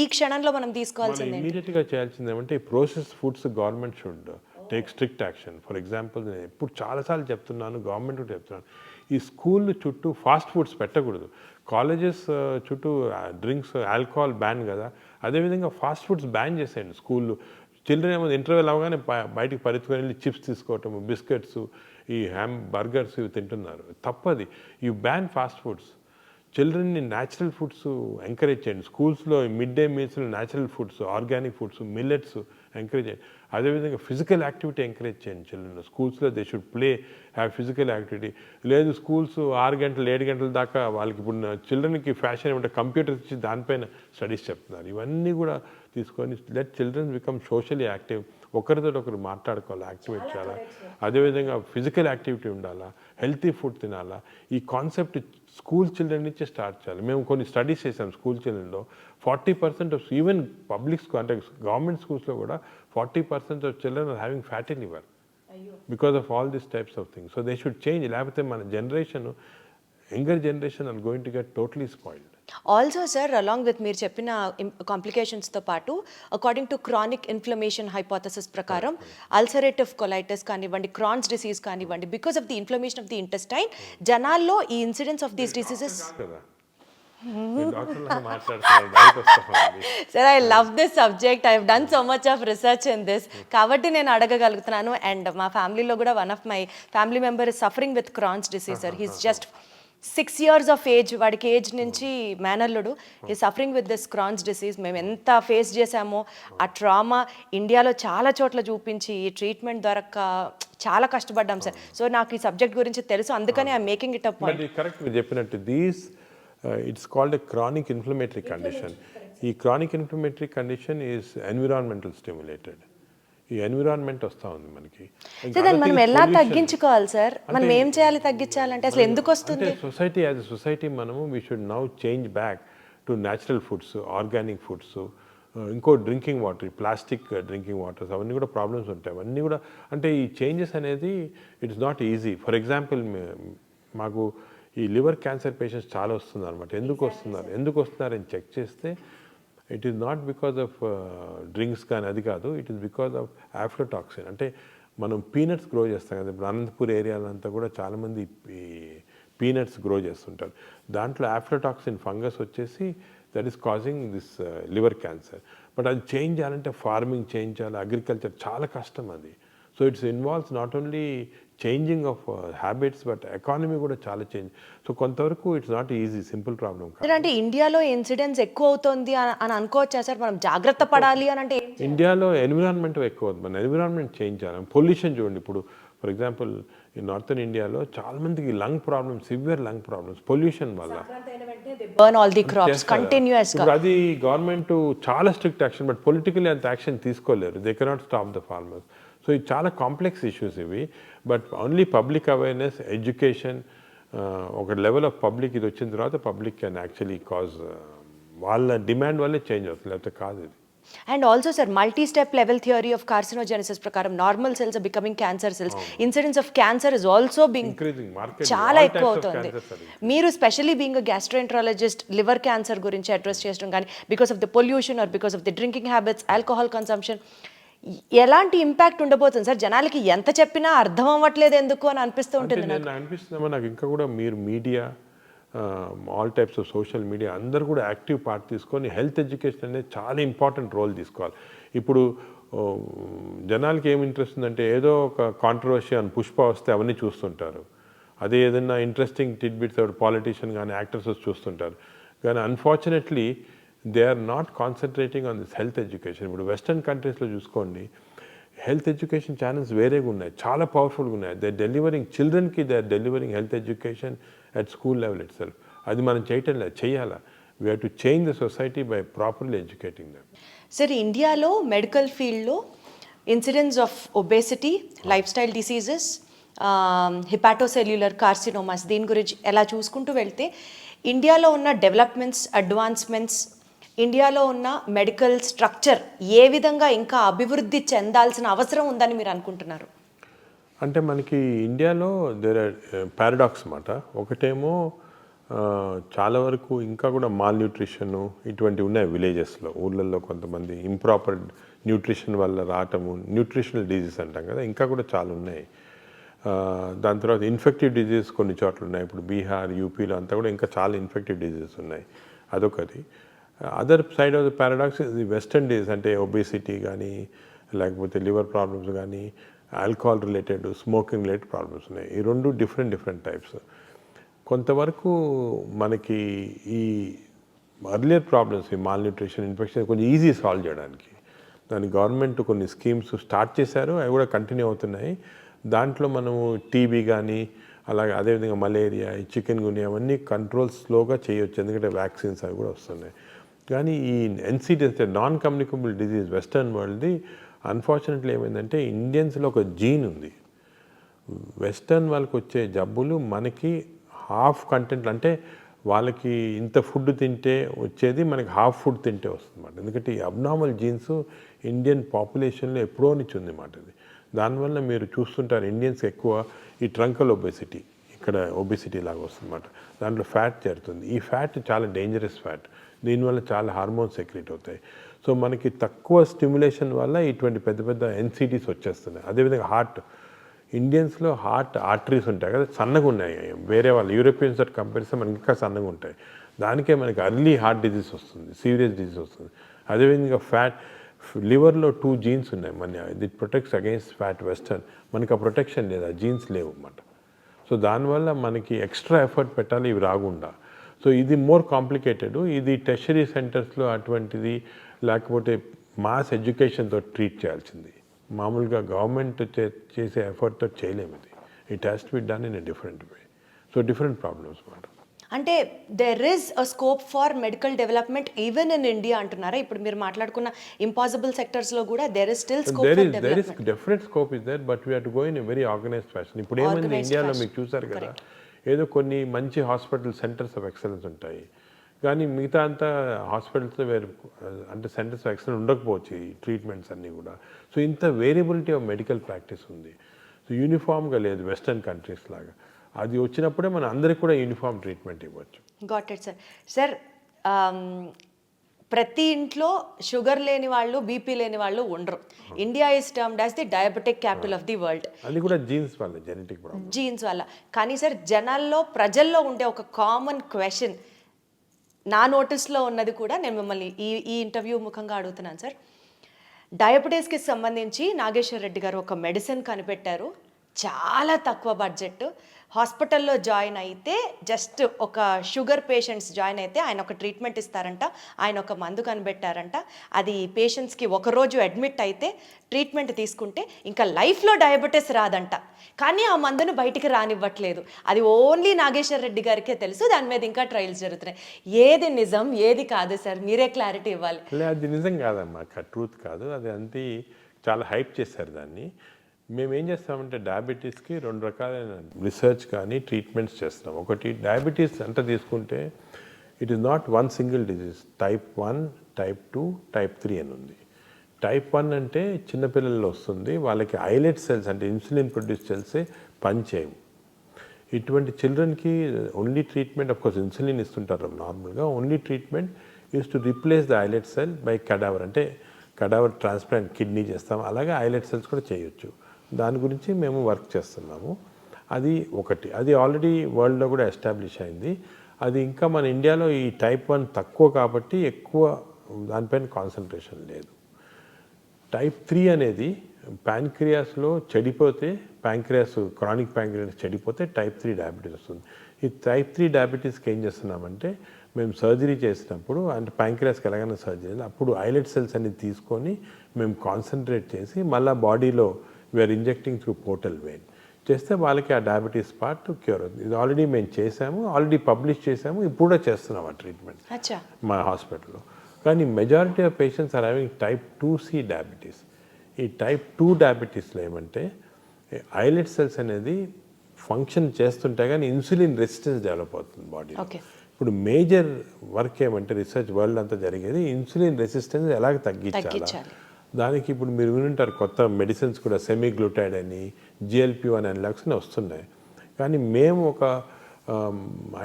ఈ క్షణంలో మనం తీసుకోవాల్సింది? ఇమీడియట్గా చేయాల్సింది ఏమంటే process foods government should take strict action. For example నేను ఎప్పుడు చాలాసార్లు చెప్తున్నాను, గవర్నమెంట్ కూడా చెప్తున్నాను, ఈ స్కూల్ చుట్టూ ఫాస్ట్ ఫుడ్స్ పెట్టకూడదు. కాలేజెస్ చుట్టూ డ్రింక్స్ ఆల్కహాల్ బ్యాన్ కదా, అదేవిధంగా ఫాస్ట్ ఫుడ్స్ బ్యాన్ చేసేయండి. స్కూళ్ళు చిల్డ్రన్ ఏమో ఇంటర్వెల్ అవగానే బయటికి పరిగెత్తుకొని వెళ్ళి చిప్స్ తీసుకోవటం, బిస్కెట్స్, ఈ బర్గర్స్ ఇవి తింటున్నారు. తప్పది. You ban fast foods. చిల్డ్రన్ని న్యాచురల్ ఫుడ్స్ ఎంకరేజ్ చేయండి. స్కూల్స్లో మిడ్ డే మీల్స్లో natural foods, organic foods, millets encourage చేయండి. అదేవిధంగా ఫిజికల్ యాక్టివిటీ ఎంకరేజ్ చేయండి చిల్డ్రన్. స్కూల్స్లో they should play, have physical activity. లేదు స్కూల్స్ 6 గంటలు 7 గంటల దాకా వాళ్ళకి ఇప్పుడు చిల్డ్రన్కి ఫ్యాషన్ ఏమంటే కంప్యూటర్స్ ఇచ్చి దానిపైన స్టడీస్ చెప్తున్నారు. ఇవన్నీ కూడా తీసుకొని let children become socially active. ఒకరితో ఒకరు మాట్లాడుకోవాలి, యాక్టివేట్ చేయాలా. అదేవిధంగా ఫిజికల్ యాక్టివిటీ ఉండాలా, హెల్తీ ఫుడ్ తినాలా. ఈ కాన్సెప్ట్ స్కూల్ చిల్డ్రన్ నుంచే స్టార్ట్ చేయాలి. మేము కొన్ని స్టడీస్ చేసాం స్కూల్ చిల్డ్రన్లో. 40% ఆఫ్ ఈవెన్ పబ్లిక్ స్కూల్ అంటే గవర్నమెంట్ స్కూల్స్లో కూడా 40% of children are having fatty liver because of all these types of things. So they should change. లేకపోతే మన generation, younger generation are going to get totally spoiled. Also sir, along with మీరు చెప్పిన కాంప్లికేషన్స్తో పాటు according to chronic inflammation hypothesis ప్రకారం అల్సరేటివ్ కొలైటిస్ కానివ్వండి, క్రాన్స్ డిసీజ్ కానివ్వండి, because of the inflammation of the intestine జనాల్లో ఈ incidence of these diseases. Sir, I love this subject. I have done so much of research in this, కాబట్టి నేను అడగగలుగుతున్నాను. అండ్ మా ఫ్యామిలీలో కూడా one of my family member is suffering with Crohn's disease sir. He's just 6 years of age, వాడికి ఏజ్ నుంచి మేనల్లుడు. ఈ suffering with this Crohn's disease. మేము ఎంత ఫేస్ చేసామో, ఆ ట్రామా ఇండియాలో చాలా చోట్ల చూపించి ఈ ట్రీట్మెంట్ దొరక్క చాలా కష్టపడ్డాం సార్. సో నాకు ఈ సబ్జెక్ట్ గురించి తెలుసు, అందుకని I making it up point. Correct మీరు చెప్పినట్టు it's called a chronic inflammatory condition. ఈ chronic inflammatory condition is environmental stimulated. ఈ ఎన్విరాన్మెంట్ వస్తూ ఉంది మనకి. దాన్ని మనం ఎలా తగ్గించుకోవాలి సార్? మనం ఏం చేయాలి తగ్గించాలంటే? అసలు ఎందుకు వస్తుంది? సొసైటీ యాజ్ ఎ సొసైటీ మనము we should now change back to natural foods, organic foods. ఇంకో drinking water, plastic drinking waters, అవన్నీ కూడా ప్రాబ్లమ్స్ ఉంటాయి. అవన్నీ కూడా అంటే ఈ చేంజెస్ అనేది it's not easy. For example మాకు ఈ లివర్ క్యాన్సర్ పేషెంట్స్ చాలా వస్తున్నారు అనమాట. ఎందుకు వస్తున్నారని చెక్ చేస్తే it is not because of drinks కానీ అది కాదు, ఇట్ ఈస్ బికాజ్ ఆఫ్ ఆఫ్లోటాక్సిన్. అంటే మనం పీనట్స్ గ్రో చేస్తాం కదా, ఇప్పుడు అనంతపూర్ ఏరియాలంతా కూడా చాలామంది పీనట్స్ గ్రో చేస్తుంటారు. దాంట్లో ఆఫ్లోటాక్సిన్ ఫంగస్ వచ్చేసి that is causing this liver cancer. But అది చేంజ్ చేయాలంటే ఫార్మింగ్ చేంజ్ చేయాలి, అగ్రికల్చర్ చాలా కష్టం అది. So it's involves not only changing of habits but economy కూడా చాలా చేంజ్. సో కొంతవరకు it's not easy, simple problem కాదు. అంటే ఇండియాలో ఇన్సిడెన్స్ ఎక్కువ అవుతుంది అని అనుకోవచ్చా సార్? మనం జాగ్రత్త పడాలి అని అంటే ఇండియాలో ఎన్విరాన్మెంట్ ఎక్కువ అవుతుంది. మన ఎన్విరాన్మెంట్ చేంజ్ చేయాలి. పొల్యూషన్ చూడండి, ఇప్పుడు ఫర్ ఎగ్జాంపుల్ ఈ నార్థన్ ఇండియాలో చాలా మందికి lung problems, severe lung problems pollution వల్ల. Burn all the crops continuous గా. అది గవర్నమెంట్ చాలా స్ట్రిక్ట్ యాక్షన్, బట్ పొలిటికల్లీ అంత యాక్షన్ తీసుకోలేరు. They cannot stop the farmers. So ఇది చాలా కాంప్లెక్స్ ఇష్యూస్ ఇవి. But only public awareness, education, ఒక లెవెల్ ఆఫ్ పబ్లిక్ ఇది వచ్చిన తర్వాత పబ్లిక్ కెన్ యాక్చువల్లీ కాజ్, వాళ్ళ డిమాండ్ వల్లే చేంజ్ అవుతుంది, లేకపోతే కాదు ఇది. And also sir, multi step level theory of కార్సినోజెనసిస్ ప్రకారం normal cells are becoming cancer cells. Incidence of cancer is also being చాలా ఎక్కువ అవుతుంది. మీరు specially being gastroenterologist liver cancer గురించి అడ్రస్ చేయడం కానీ, because of the pollution or because of the drinking habits, alcohol consumption, ఎలాంటి ఇంపాక్ట్ ఉండబోతుంది సార్? జనాలకి ఎంత చెప్పినా అర్థం అవ్వట్లేదు ఎందుకు అని అనిపిస్తూ ఉంటుంది. అనిపిస్తుందమ్మా నాకు. ఇంకా కూడా మీరు media, all types of social media అందరూ కూడా యాక్టివ్ పార్ట్ తీసుకొని హెల్త్ ఎడ్యుకేషన్ అనేది చాలా ఇంపార్టెంట్ రోల్ తీసుకోవాలి. ఇప్పుడు జనాలకి ఏమి ఇంట్రెస్ట్ ఉందంటే ఏదో ఒక కాంట్రవర్సీ అని పుష్ప వస్తే అవన్నీ చూస్తుంటారు. అదే ఏదైనా ఇంట్రెస్టింగ్ టిడ్బిట్స్ పాలిటీషియన్ కానీ యాక్టర్స్ చూస్తుంటారు. కానీ unfortunately they are not concentrating on this health education. ఇప్పుడు వెస్టర్న్ కంట్రీస్లో చూసుకోండి, హెల్త్ ఎడ్యుకేషన్ ఛానల్స్ వేరేగా ఉన్నాయి, చాలా పవర్ఫుల్గా ఉన్నాయి. దే డెలివరింగ్ చిల్డ్రన్కి, they are delivering health education at school level itself. అది మనం చేయటం లేదు, చేయాలా. We have to change the society by properly educating them. Sir, ఇండియాలో మెడికల్ ఫీల్డ్లో incidence of obesity, lifestyle diseases, hepatocellular carcinomas, దీని గురించి ఎలా చూసుకుంటూ వెళ్తే ఇండియాలో ఉన్న డెవలప్మెంట్స్, అడ్వాన్స్మెంట్స్, ఇండియాలో ఉన్న మెడికల్ స్ట్రక్చర్ ఏ విధంగా ఇంకా అభివృద్ధి చెందాల్సిన అవసరం ఉందని మీరు అనుకుంటున్నారు? అంటే మనకి ఇండియాలో దేర్ ఆర్ పారాడాక్స్ అన్నమాట. ఒకటేమో చాలా వరకు ఇంకా కూడా మాల్ న్యూట్రిషన్ ఇటువంటివి ఉన్నాయి విలేజెస్లో, ఊళ్ళల్లో కొంతమంది ఇంప్రాపర్ న్యూట్రిషన్ వల్ల రావటము, న్యూట్రిషనల్ డిజీజ్ అంటాం కదా, ఇంకా కూడా చాలా ఉన్నాయి. దాని తర్వాత ఇన్ఫెక్టివ్ డిజీజ్ కొన్ని చోట్ల ఉన్నాయి. ఇప్పుడు బీహార్, యూపీలో అంతా కూడా ఇంకా చాలా ఇన్ఫెక్టివ్ డిజీజెస్ ఉన్నాయి. అదొకటి. Other side of the paradox western disease అంటే ఒబేసిటీ కానీ, లేకపోతే లివర్ ప్రాబ్లమ్స్ కానీ, alcohol related, smoking related problems ఉన్నాయి. ఈ రెండు డిఫరెంట్ టైప్స్. కొంతవరకు మనకి ఈ అర్లియర్ ప్రాబ్లమ్స్, ఈ మాల్ న్యూట్రిషన్, ఇన్ఫెక్షన్ కొంచెం ఈజీ సాల్వ్ చేయడానికి దాని గవర్నమెంట్ కొన్ని స్కీమ్స్ స్టార్ట్ చేశారు, అవి కూడా కంటిన్యూ అవుతున్నాయి. దాంట్లో మనము టీబీ కానీ, అలాగే అదేవిధంగా మలేరియా, చికెన్ గున్యా అవన్నీ కంట్రోల్ స్లోగా చేయొచ్చు, ఎందుకంటే వ్యాక్సిన్స్ అవి కూడా వస్తున్నాయి. కానీ ఈ ఎన్సిడి అంటే నాన్ కమ్యూనికబుల్ డిజీజ్ వెస్టర్న్ వరల్డ్ది అన్ఫార్చునేట్లీ ఏమైందంటే ఇండియన్స్లో ఒక జీన్ ఉంది. వెస్టర్న్ వాళ్ళకి వచ్చే జబ్బులు మనకి హాఫ్ కంటెంట్, అంటే వాళ్ళకి ఇంత ఫుడ్ తింటే వచ్చేది మనకి హాఫ్ ఫుడ్ తింటే వస్తుంది అన్నమాట. ఎందుకంటే ఈ అబ్నార్మల్ జీన్స్ ఇండియన్ పాపులేషన్లో ఎప్పుడో నుంచి ఉంది అన్నమాట. ఇది దానివల్ల మీరు చూస్తుంటారు ఇండియన్స్ ఎక్కువ ఈ ట్రంకల్ ఒబేసిటీ, ఇక్కడ ఒబేసిటీ లాగా వస్తుంది అన్నమాట. దాంట్లో ఫ్యాట్ చేరుతుంది. ఈ ఫ్యాట్ చాలా డేంజరస్ ఫ్యాట్, దీనివల్ల చాలా హార్మోన్స్ సెక్రెట్ అవుతాయి. సో మనకి తక్కువ స్టిమ్యులేషన్ వల్ల ఇటువంటి పెద్ద పెద్ద ఎన్సిటీస్ వచ్చేస్తున్నాయి. అదేవిధంగా హార్ట్, ఇండియన్స్లో హార్ట్ ఆర్టరీస్ ఉంటాయి కదా, సన్నగా ఉన్నాయి. వేరే వాళ్ళు యూరోపియన్స్ తోటి కంపేర్ చేస్తే మనకి ఇంకా సన్నగా ఉంటాయి. దానికే మనకి అర్లీ హార్ట్ డిజీజ్ వస్తుంది, సీరియస్ డిజీజ్ వస్తుంది. అదేవిధంగా ఫ్యాట్, లివర్లో 2 జీన్స్ ఉన్నాయి మన, ఇది ప్రొటెక్ట్స్ అగైన్స్ ఫ్యాట్. వెస్టర్న్ మనకి ఆ ప్రొటెక్షన్ లేదు, ఆ జీన్స్ లేవు అన్నమాట. సో దానివల్ల మనకి ఎక్స్ట్రా ఎఫర్ట్ పెట్టాలి ఇవి రాకుండా. సో ఇది మోర్ కాంప్లికేటెడ్. ఇది టెర్షరీ సెంటర్స్లో అటువంటిది, లేకపోతే మాస్ ఎడ్యుకేషన్తో ట్రీట్ చేయాల్సింది. మామూలుగా గవర్నమెంట్ చేసే ఎఫర్ట్తో చేయలేము ఇది. It has to be done in a different way. So different problems మాట. అంటే there is a scope for medical development even in India అంటున్నారా? ఇప్పుడు మీరు మాట్లాడుకున్న ఇంపాసిబుల్ సెక్టర్స్లో కూడా there is still scope for development. There is definite scope is there, but we have to go in a very organised fashion. ఇప్పుడు ఏమైంది ఇండియాలో మీకు చూసారు కదా, ఏదో కొన్ని మంచి హాస్పిటల్ సెంటర్స్ ఆఫ్ ఎక్సలెన్స్ ఉంటాయి, కానీ మిగతా అంతా హాస్పిటల్స్లో వేరు, అంటే సెంటర్స్ ఆఫ్ ఎక్సలెన్స్ ఉండకపోవచ్చు ఈ ట్రీట్మెంట్స్ అన్నీ కూడా. సో ఇంత వేరియబిలిటీ ఆఫ్ మెడికల్ ప్రాక్టీస్ ఉంది. సో యూనిఫామ్గా లేదు వెస్టర్న్ కంట్రీస్ లాగా. అది వచ్చినప్పుడే మన అందరికి కూడా యూనిఫామ్ ట్రీట్మెంట్ ఇవ్వచ్చు. Got it sir. సార్ ప్రతి ఇంట్లో షుగర్ లేని వాళ్ళు, బీపీ లేని వాళ్ళు ఉండరు. India is termed as the diabetic capital of the world. అది కూడా జీన్స్ వల్ల, జెనెటిక్ ప్రాబ్లమ్, జీన్స్ వల్ల. కానీ సార్ ప్రజల్లో ఉండే ఒక కామన్ క్వశ్చన్, నా నోటీస్లో ఉన్నది కూడా నేను మిమ్మల్ని ఈ ఇంటర్వ్యూ ముఖంగా అడుగుతున్నాను సార్. డయాబెటీస్కి సంబంధించి నాగేశ్వర్ రెడ్డి గారు ఒక మెడిసిన్ కనిపెట్టారు, చాలా తక్కువ బడ్జెట్. హాస్పిటల్లో జాయిన్ అయితే జస్ట్ ఒక షుగర్ పేషెంట్స్ జాయిన్ అయితే ఆయన ఒక ట్రీట్మెంట్ ఇస్తారంట, ఆయన ఒక మందు కనిపెట్టారంట. అది పేషెంట్స్కి ఒకరోజు అడ్మిట్ అయితే ట్రీట్మెంట్ తీసుకుంటే ఇంకా లైఫ్లో డయాబెటీస్ రాదంట. కానీ ఆ మందును బయటికి రానివ్వట్లేదు. అది ఓన్లీ నాగేశ్వర్ రెడ్డి గారికే తెలుసు. దాని మీద ఇంకా ట్రయల్స్ జరుగుతున్నాయి. ఏది నిజం, ఏది కాదు సార్, మీరే క్లారిటీ ఇవ్వాలి. అది నిజం కాదమ్మా, ట్రూత్ కాదు అది. అంతే చాలా హైప్ చేశారు దాన్ని. మేము ఏం చేస్తామంటే డయాబెటీస్కి 2 రకాలైన రీసెర్చ్ కానీ ట్రీట్మెంట్స్ చేస్తాం. ఒకటి డయాబెటీస్ అంతా తీసుకుంటే it is not one single disease. Type 1, type 2, type 3 అని ఉంది. టైప్ 1 అంటే చిన్నపిల్లల్లో వస్తుంది, వాళ్ళకి ఐలెట్ సెల్స్ అంటే ఇన్సులిన్ ప్రొడ్యూస్ సెల్సే పనిచేయవు. ఇటువంటి చిల్డ్రన్కి only treatment, of course insulin ఇస్తుంటారు నార్మల్గా, only treatment is to replace the islet cell by cadaver, అంటే కడావర్ ట్రాన్స్ప్లాంట్ కిడ్నీ చేస్తాం, అలాగే ఐలెట్ సెల్స్ కూడా చేయొచ్చు. దాని గురించి మేము వర్క్ చేస్తున్నాము. అది ఒకటి, అది ఆల్రెడీ వరల్డ్లో కూడా ఎస్టాబ్లిష్ అయింది. అది ఇంకా మన ఇండియాలో ఈ టైప్ 1 తక్కువ కాబట్టి ఎక్కువ దానిపైన కాన్సన్ట్రేషన్ లేదు. టైప్ 3 అనేది ప్యాంక్రియాస్లో చెడిపోతే, క్రానిక్ ప్యాంక్రియాస్ చెడిపోతే టైప్ 3 డయాబెటీస్ వస్తుంది. ఈ టైప్ 3 డయాబెటీస్కి ఏం చేస్తున్నామంటే మేము సర్జరీ చేసినప్పుడు, అంటే ప్యాంక్రియాస్కి ఎలాగైనా సర్జరీ, అప్పుడు ఐలెట్ సెల్స్ అన్ని తీసుకొని మేము కాన్సన్ట్రేట్ చేసి మళ్ళీ బాడీలో we are injecting through portal vein చేస్తే వాళ్ళకి ఆ డయాబెటీస్ పార్ట్ క్యూర్ అవుతుంది. ఇది ఆల్రెడీ మేము చేసాము, ఆల్రెడీ పబ్లిష్ చేసాము, ఇప్పుడు కూడా చేస్తున్నాం ఆ ట్రీట్మెంట్ మా హాస్పిటల్లో. కానీ majority of patients are having type 2C diabetes. ఈ టైప్ 2 డయాబెటీస్లో ఏమంటే ఐలెట్ సెల్స్ అనేది ఫంక్షన్ చేస్తుంటే కానీ ఇన్సులిన్ రెసిస్టెన్స్ డెవలప్ అవుతుంది బాడీలో. ఇప్పుడు మేజర్ వర్క్ ఏమంటే రీసెర్చ్ వరల్డ్ అంతా జరిగేది ఇన్సులిన్ రెసిస్టెన్స్ ఎలాగ తగ్గించాలి. దానికి ఇప్పుడు మీరు వినుంటారు కొత్త మెడిసిన్స్ కూడా సెమీగ్లూటైడ్ అని GLP-1 అనలాగ్స్ వస్తున్నాయి. కానీ మేము ఒక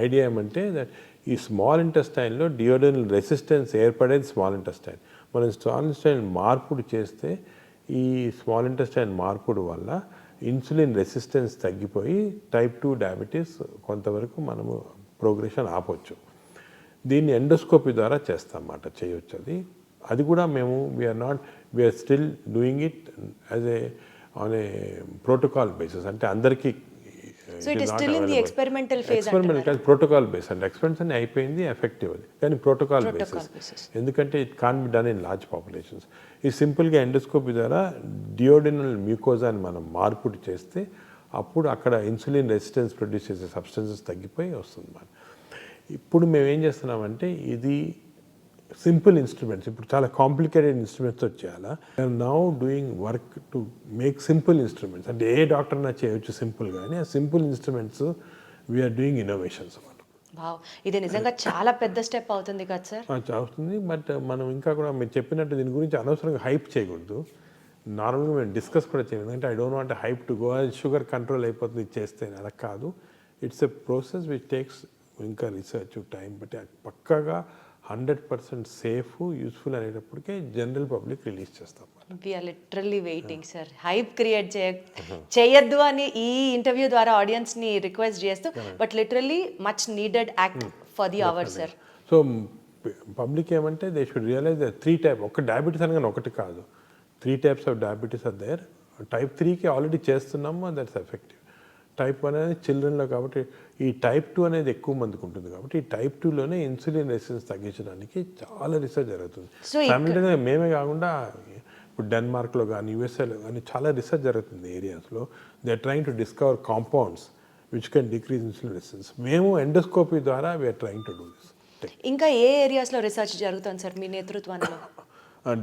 ఐడియా ఏమంటే దట్ ఈ స్మాల్ ఇంటెస్టైన్లో డియోడనల్ రెసిస్టెన్స్ ఏర్పడేది స్మాల్ ఇంటెస్టైన్. మనం స్మాల్ ఇంటెస్టైన్ మార్పుడు చేస్తే ఈ స్మాల్ ఇంటెస్టైన్ మార్పుడు వల్ల ఇన్సులిన్ రెసిస్టెన్స్ తగ్గిపోయి టైప్ 2 డయాబెటీస్ కొంతవరకు మనము ప్రోగ్రెషన్ ఆపొచ్చు. దీన్ని ఎండోస్కోపీ ద్వారా చేస్తామన్నమాట, చేయొచ్చు. అది కూడా మేము we are still doing it as on a protocol basis. అంటే అందరికీ so it is still in the experimental phase. Experimental కాదు, ప్రోటోకాల్ బేస్. అంటే ఎక్స్పెరిమెంట్స్ అన్ని అయిపోయింది, ఎఫెక్టివ్ అది, కానీ ప్రోటోకాల్ బేసిస్. ఎందుకంటే it can be done in large populations. ఇది సింపుల్గా ఎండోస్కోపీ ద్వారా డియోడినల్ మ్యూకోజాని మనం మార్పుడు చేస్తే అప్పుడు అక్కడ ఇన్సులిన్ రెసిస్టెన్స్ ప్రొడ్యూస్ చేసే సబ్స్టెన్సెస్ తగ్గిపోయి వస్తుంది మనం. ఇప్పుడు మేము ఏం చేస్తున్నామంటే ఇది సింపుల్ ఇన్స్ట్రుమెంట్స్, ఇప్పుడు చాలా కాంప్లికేటెడ్ ఇన్స్ట్రుమెంట్స్తో చేయాలా. I'm now doing work to make simple instruments. అంటే ఏ డాక్టర్నా చేయొచ్చు సింపుల్, కానీ ఆ simple instruments we are doing innovations అన్నమాట. వావ్, ఇది నిజంగా చాలా పెద్ద స్టెప్ అవుతుంది కదా సార్? అవుతుంది, బట్ మనం ఇంకా కూడా మీరు చెప్పినట్టు దీని గురించి అనవసరంగా హైప్ చేయకూడదు. నార్మల్గా మేము డిస్కస్ కూడా చేయలేదు, ఎందుకంటే I don't want hype to go. Sugar control అయిపోతుంది చేస్తే, అలా కాదు. It's a process which takes ఇంకా రీసెర్చ్ టైం, బట్ పక్కాగా 100% సేఫ్ యూస్ఫుల్ అనేటప్పటికే జనరల్ పబ్లిక్ రిలీజ్ చేస్తాం. We are literally waiting sir. Hype create చేయొద్దు అని ఈ ఇంటర్వ్యూ ద్వారా ఆడియన్స్ని రిక్వెస్ట్ చేస్తూ, but literally much needed act for the hour sir. So public ఏమంటే దే షుడ్ రియలైజ్ 3 టైప్, ఒక డయాబెటీస్ అనగానే ఒకటి కాదు, 3 types of diabetes are there. Type 3కి ఆల్రెడీ చేస్తున్నాము, దట్స్ ఎఫెక్టివ్. టైప్ 1 అనేది చిల్డ్రన్లో, కాబట్టి ఈ టైప్ 2 అనేది ఎక్కువ మందికి ఉంటుంది. కాబట్టి ఈ టైప్ 2లోనే ఇన్సులిన్ రెసిస్టెన్స్ తగ్గించడానికి చాలా రీసెర్చ్ జరుగుతుంది. ఫ్యామిలీగా మేమే కాకుండా ఇప్పుడు డెన్మార్క్లో కానీ యూఎస్ఏలో కానీ చాలా రీసెర్చ్ జరుగుతుంది ఏరియాస్లో. They are trying to discover compounds which can decrease insulin resistance. మేము ఎండోస్కోపీ ద్వారా we are trying to do this. ఇంకా ఏ ఏరియాస్లో రీసెర్చ్ జరుగుతుంది సార్ మీ నేతృత్వంలో?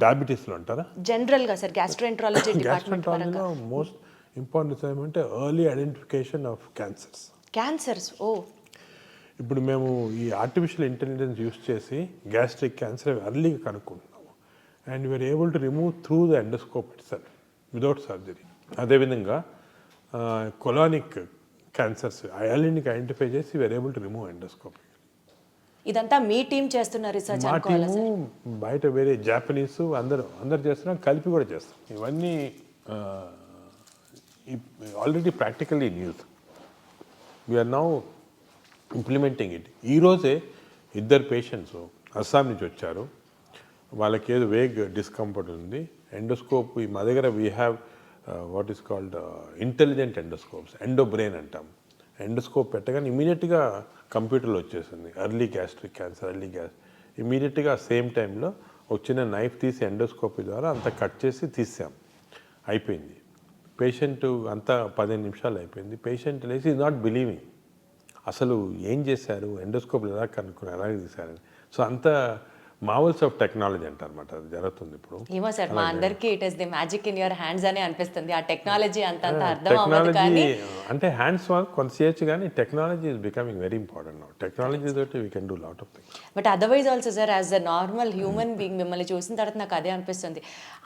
డయాబెటీస్లో అంటారా? జనరల్గా సార్, గ్యాస్ట్రోఎంట్రాలజీ డిపార్ట్మెంట్ పరంగా మోస్ట్ ఇంపార్టెంట్ ఏమంటే ఎర్లీ ఐడెంటిఫికేషన్ ఆఫ్ క్యాన్సర్స్. ఓ, ఇప్పుడు మేము ఈ ఆర్టిఫిషియల్ ఇంటెలిజెన్స్ యూస్ చేసి గ్యాస్ట్రిక్ క్యాన్సర్ ఎర్లీగా కనుక్కుంటున్నాము. And we are able to remove through the endoscope itself without surgery. అదేవిధంగా కొలానిక్ క్యాన్సర్స్ ఎర్లీని ఐడెంటిఫై చేసి we are able to remove endoscopy. ఇదంతా మీ టీం చేస్తున్న రీసెర్చ్? మా టీము బయట వేరే జాపనీస్ అందరు చేస్తున్నాం, కలిపి కూడా చేస్తాం. ఇవన్నీ already practically in use. We are now implementing it. ఈరోజే 2 పేషెంట్స్ అస్సాం నుంచి వచ్చారు. వాళ్ళకి ఏదో వేగ్ డిస్కంఫర్ట్ ఉంది. ఎండోస్కోప్ మా దగ్గర we have what is called intelligent endoscopes, endobrain అంటాం. ఎండోస్కోప్ పెట్టగానే ఇమీడియట్గా కంప్యూటర్లో వచ్చేసింది ఎర్లీ గ్యాస్ట్రిక్ క్యాన్సర్, ఇమీడియట్గా సేమ్ టైంలో ఒక చిన్న నైఫ్ తీసి ఎండోస్కోపీ ద్వారా అంతా కట్ చేసి తీసాం, అయిపోయింది. పేషెంట్ అంతా 15 నిమిషాలు అయిపోయింది. పేషెంట్ లేసి ఈజ్ నాట్ బిలీవింగ్, అసలు ఏం చేశారు, ఎండోస్కోప్లు ఎలా కనుక్కున్నారు, ఎలా తీశారని. సో అంత మార్వెల్స్ ఆఫ్ టెక్నాలజీ అంటారన్నమాట, అది జరుగుతుంది ఇప్పుడు. ఏమో సార్, మా అందరికీ it is the magic in your hands అని అనిపిస్తుంది. ఆ టెక్నాలజీ అంత అర్థం అవ్వదు, కానీ అంటే హ్యాండ్స్ వర్క్ కొంత చేయొచ్చు, కానీ technology is becoming very important now. Technology తోటి we can do lot of things. But otherwise also sir, as a normal human being మిమ్మల్ని చూసిన తర్వాత నాకు అదే అనిపిస్తుంది.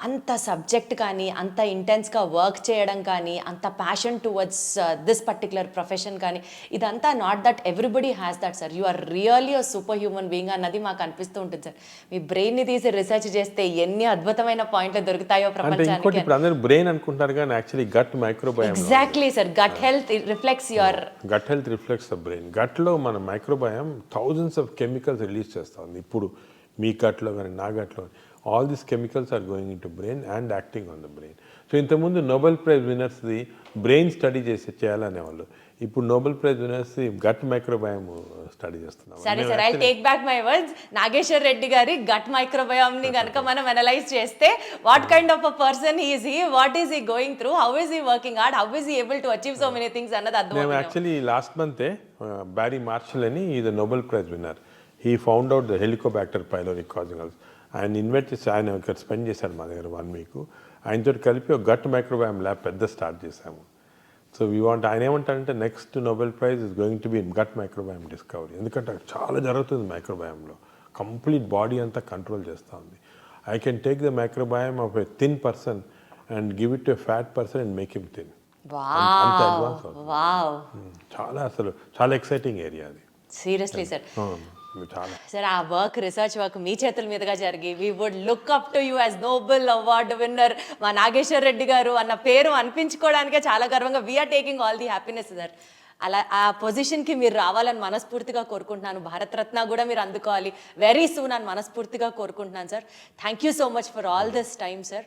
అంత సబ్జెక్ట్ కానీ, అంత ఇంటెన్స్గా వర్క్ చేయడం కానీ, అంత passion towards this particular profession కానీ, ఇదంతా not that everybody has that sir. You are really a super human being అన్నది మాకు అనిపిస్తూ ఉంటుంది సార్. మీ బ్రెయిన్ ని తీసి రిసెర్చ్ చేస్తే ఎన్ని అద్భుతమైన పాయింట్లు దొరుకుతాయో ప్రపంచానికి. ఇప్పుడు అందరూ బ్రెయిన్ అనుకుంటారు, కానీ actually gut microbiome. Exactly sir, gut health reflects the brain. గట్లో మన microbiome thousands of chemicals release చేస్తుంది. ఇప్పుడు మీ గట్లో కానీ నా గట్లో all these chemicals are going into brain and acting on the brain. So ఇంతకుముందు నోబెల్ ప్రైజ్ విన్నర్స్ది బ్రెయిన్ స్టడీ చేయాలనేవాళ్ళు. ఇప్పుడు Nobel prize winners gut microbiome study చేస్తున్నాం. సరే sir, I take back my words. Nageswar Reddy గారి గట్ మైక్రోబయోమ్ ని కనుక మనం అనలైజ్ చేస్తే, what kind of a person is he, what is he going through, how is he working hard, how is he able to achieve so many things అన్నది అర్థం. మేము యాక్చువల్లీ లాస్ట్ మంతే బ్యారీ మార్షల్ అని ఈ Nobel prize winner, he found out the Helicobacter pylori causing. ఆయన ఇన్వైట్ చేసి ఆయన ఇక్కడ స్పెండ్ చేశారు మా దగ్గర 1 వీక్. ఆయనతో కలిపి ఒక గట్ మైక్రోబయోమ్ ల్యాబ్ పెద్ద స్టార్ట్ చేశాము. సో వీ వాంట్, ఆయన ఏమంటారంటే next Nobel prize is going to be in gut microbiome discovery. ఎందుకంటే చాలా జరుగుతుంది మైక్రోబయోమ్లో, కంప్లీట్ బాడీ అంతా కంట్రోల్ చేస్తూ ఉంది. I can take the microbiome of a thin person and give it to a fat person and make him thin. అంత అడ్వాన్స్ అవుతుంది. వావ్ చాలా ఎక్సైటింగ్ ఏరియా అది. Seriously sir. చాలా సార్ ఆ వర్క్ రీసెర్చ్ వర్క్ మీ చేతుల మీదుగా జరిగి we would look up to you as Nobel award winner మా నాగేశ్వర్ రెడ్డి గారు అన్న పేరు అనిపించుకోవడానికే చాలా గర్వంగా we are taking all the happiness sir. అలా ఆ పొజిషన్కి మీరు రావాలని మనస్ఫూర్తిగా కోరుకుంటున్నాను. భారతరత్న కూడా మీరు అందుకోవాలి వెరీ సూన్ అని మనస్ఫూర్తిగా కోరుకుంటున్నాను సార్. Thank you so much for all this time sir.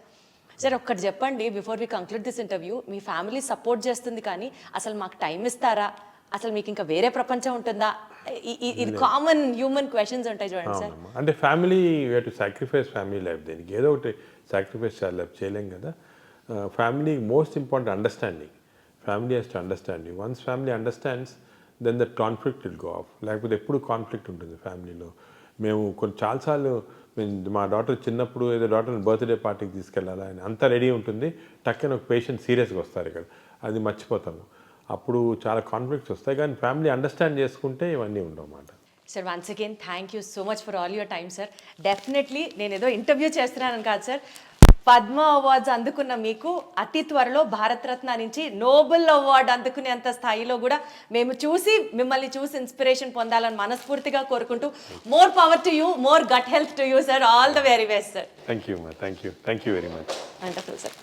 Sir ఒక్కటి చెప్పండి before we conclude this interview, మీ ఫ్యామిలీ సపోర్ట్ చేస్తుంది కానీ అసలు మాకు టైం ఇస్తారా, అసలు మీకు ఇంకా వేరే ప్రపంచం ఉంటుందా, ఇది కామన్ హ్యూమన్ క్వశ్చన్స్ ఉంటాయి చూడండి సార్. అంటే family you to sacrifice family life, దేనికి ఏదో ఒకటి సాక్రిఫైస్ చేయలేం కదా. Family most important understanding. Family has to understand you. Once family understands then that conflict will go off. లేకపోతే ఎప్పుడు కాన్ఫ్లిక్ట్ ఉంటుంది ఫ్యామిలీలో. మేము చాలాసార్లు మా డాటర్ చిన్నప్పుడు ఏదో డాటర్ని బర్త్డే పార్టీకి తీసుకెళ్ళాలా అని అంతా రెడీ ఉంటుంది, టక్కన ఒక పేషెంట్ సీరియస్గా వస్తారు ఇక్కడ, అది మర్చిపోతాము. అప్పుడు చాలా కాన్ఫ్లిక్ట్స్ వస్తాయి. కానీ ఫ్యామిలీ అండర్స్టాండ్ చేసుకుంటే ఇవన్నీ ఉండవు అన్నమాట. Sir once again thank you so much for all your time sir. Definitely నేను ఏదో ఇంటర్వ్యూ చేస్తున్నానని కాదు సార్, పద్మ అవార్డ్స్ అందుకున్న మీకు అతి త్వరలో భారతరత్న నుంచి నోబెల్ అవార్డు అందుకునేంత స్థాయిలో కూడా మేము మిమ్మల్ని చూసి ఇన్స్పిరేషన్ పొందాలని మనస్ఫూర్తిగా కోరుకుంటూ more power to you, more gut health to you sir. All the very best sir. Thank you very much. Wonderful sir.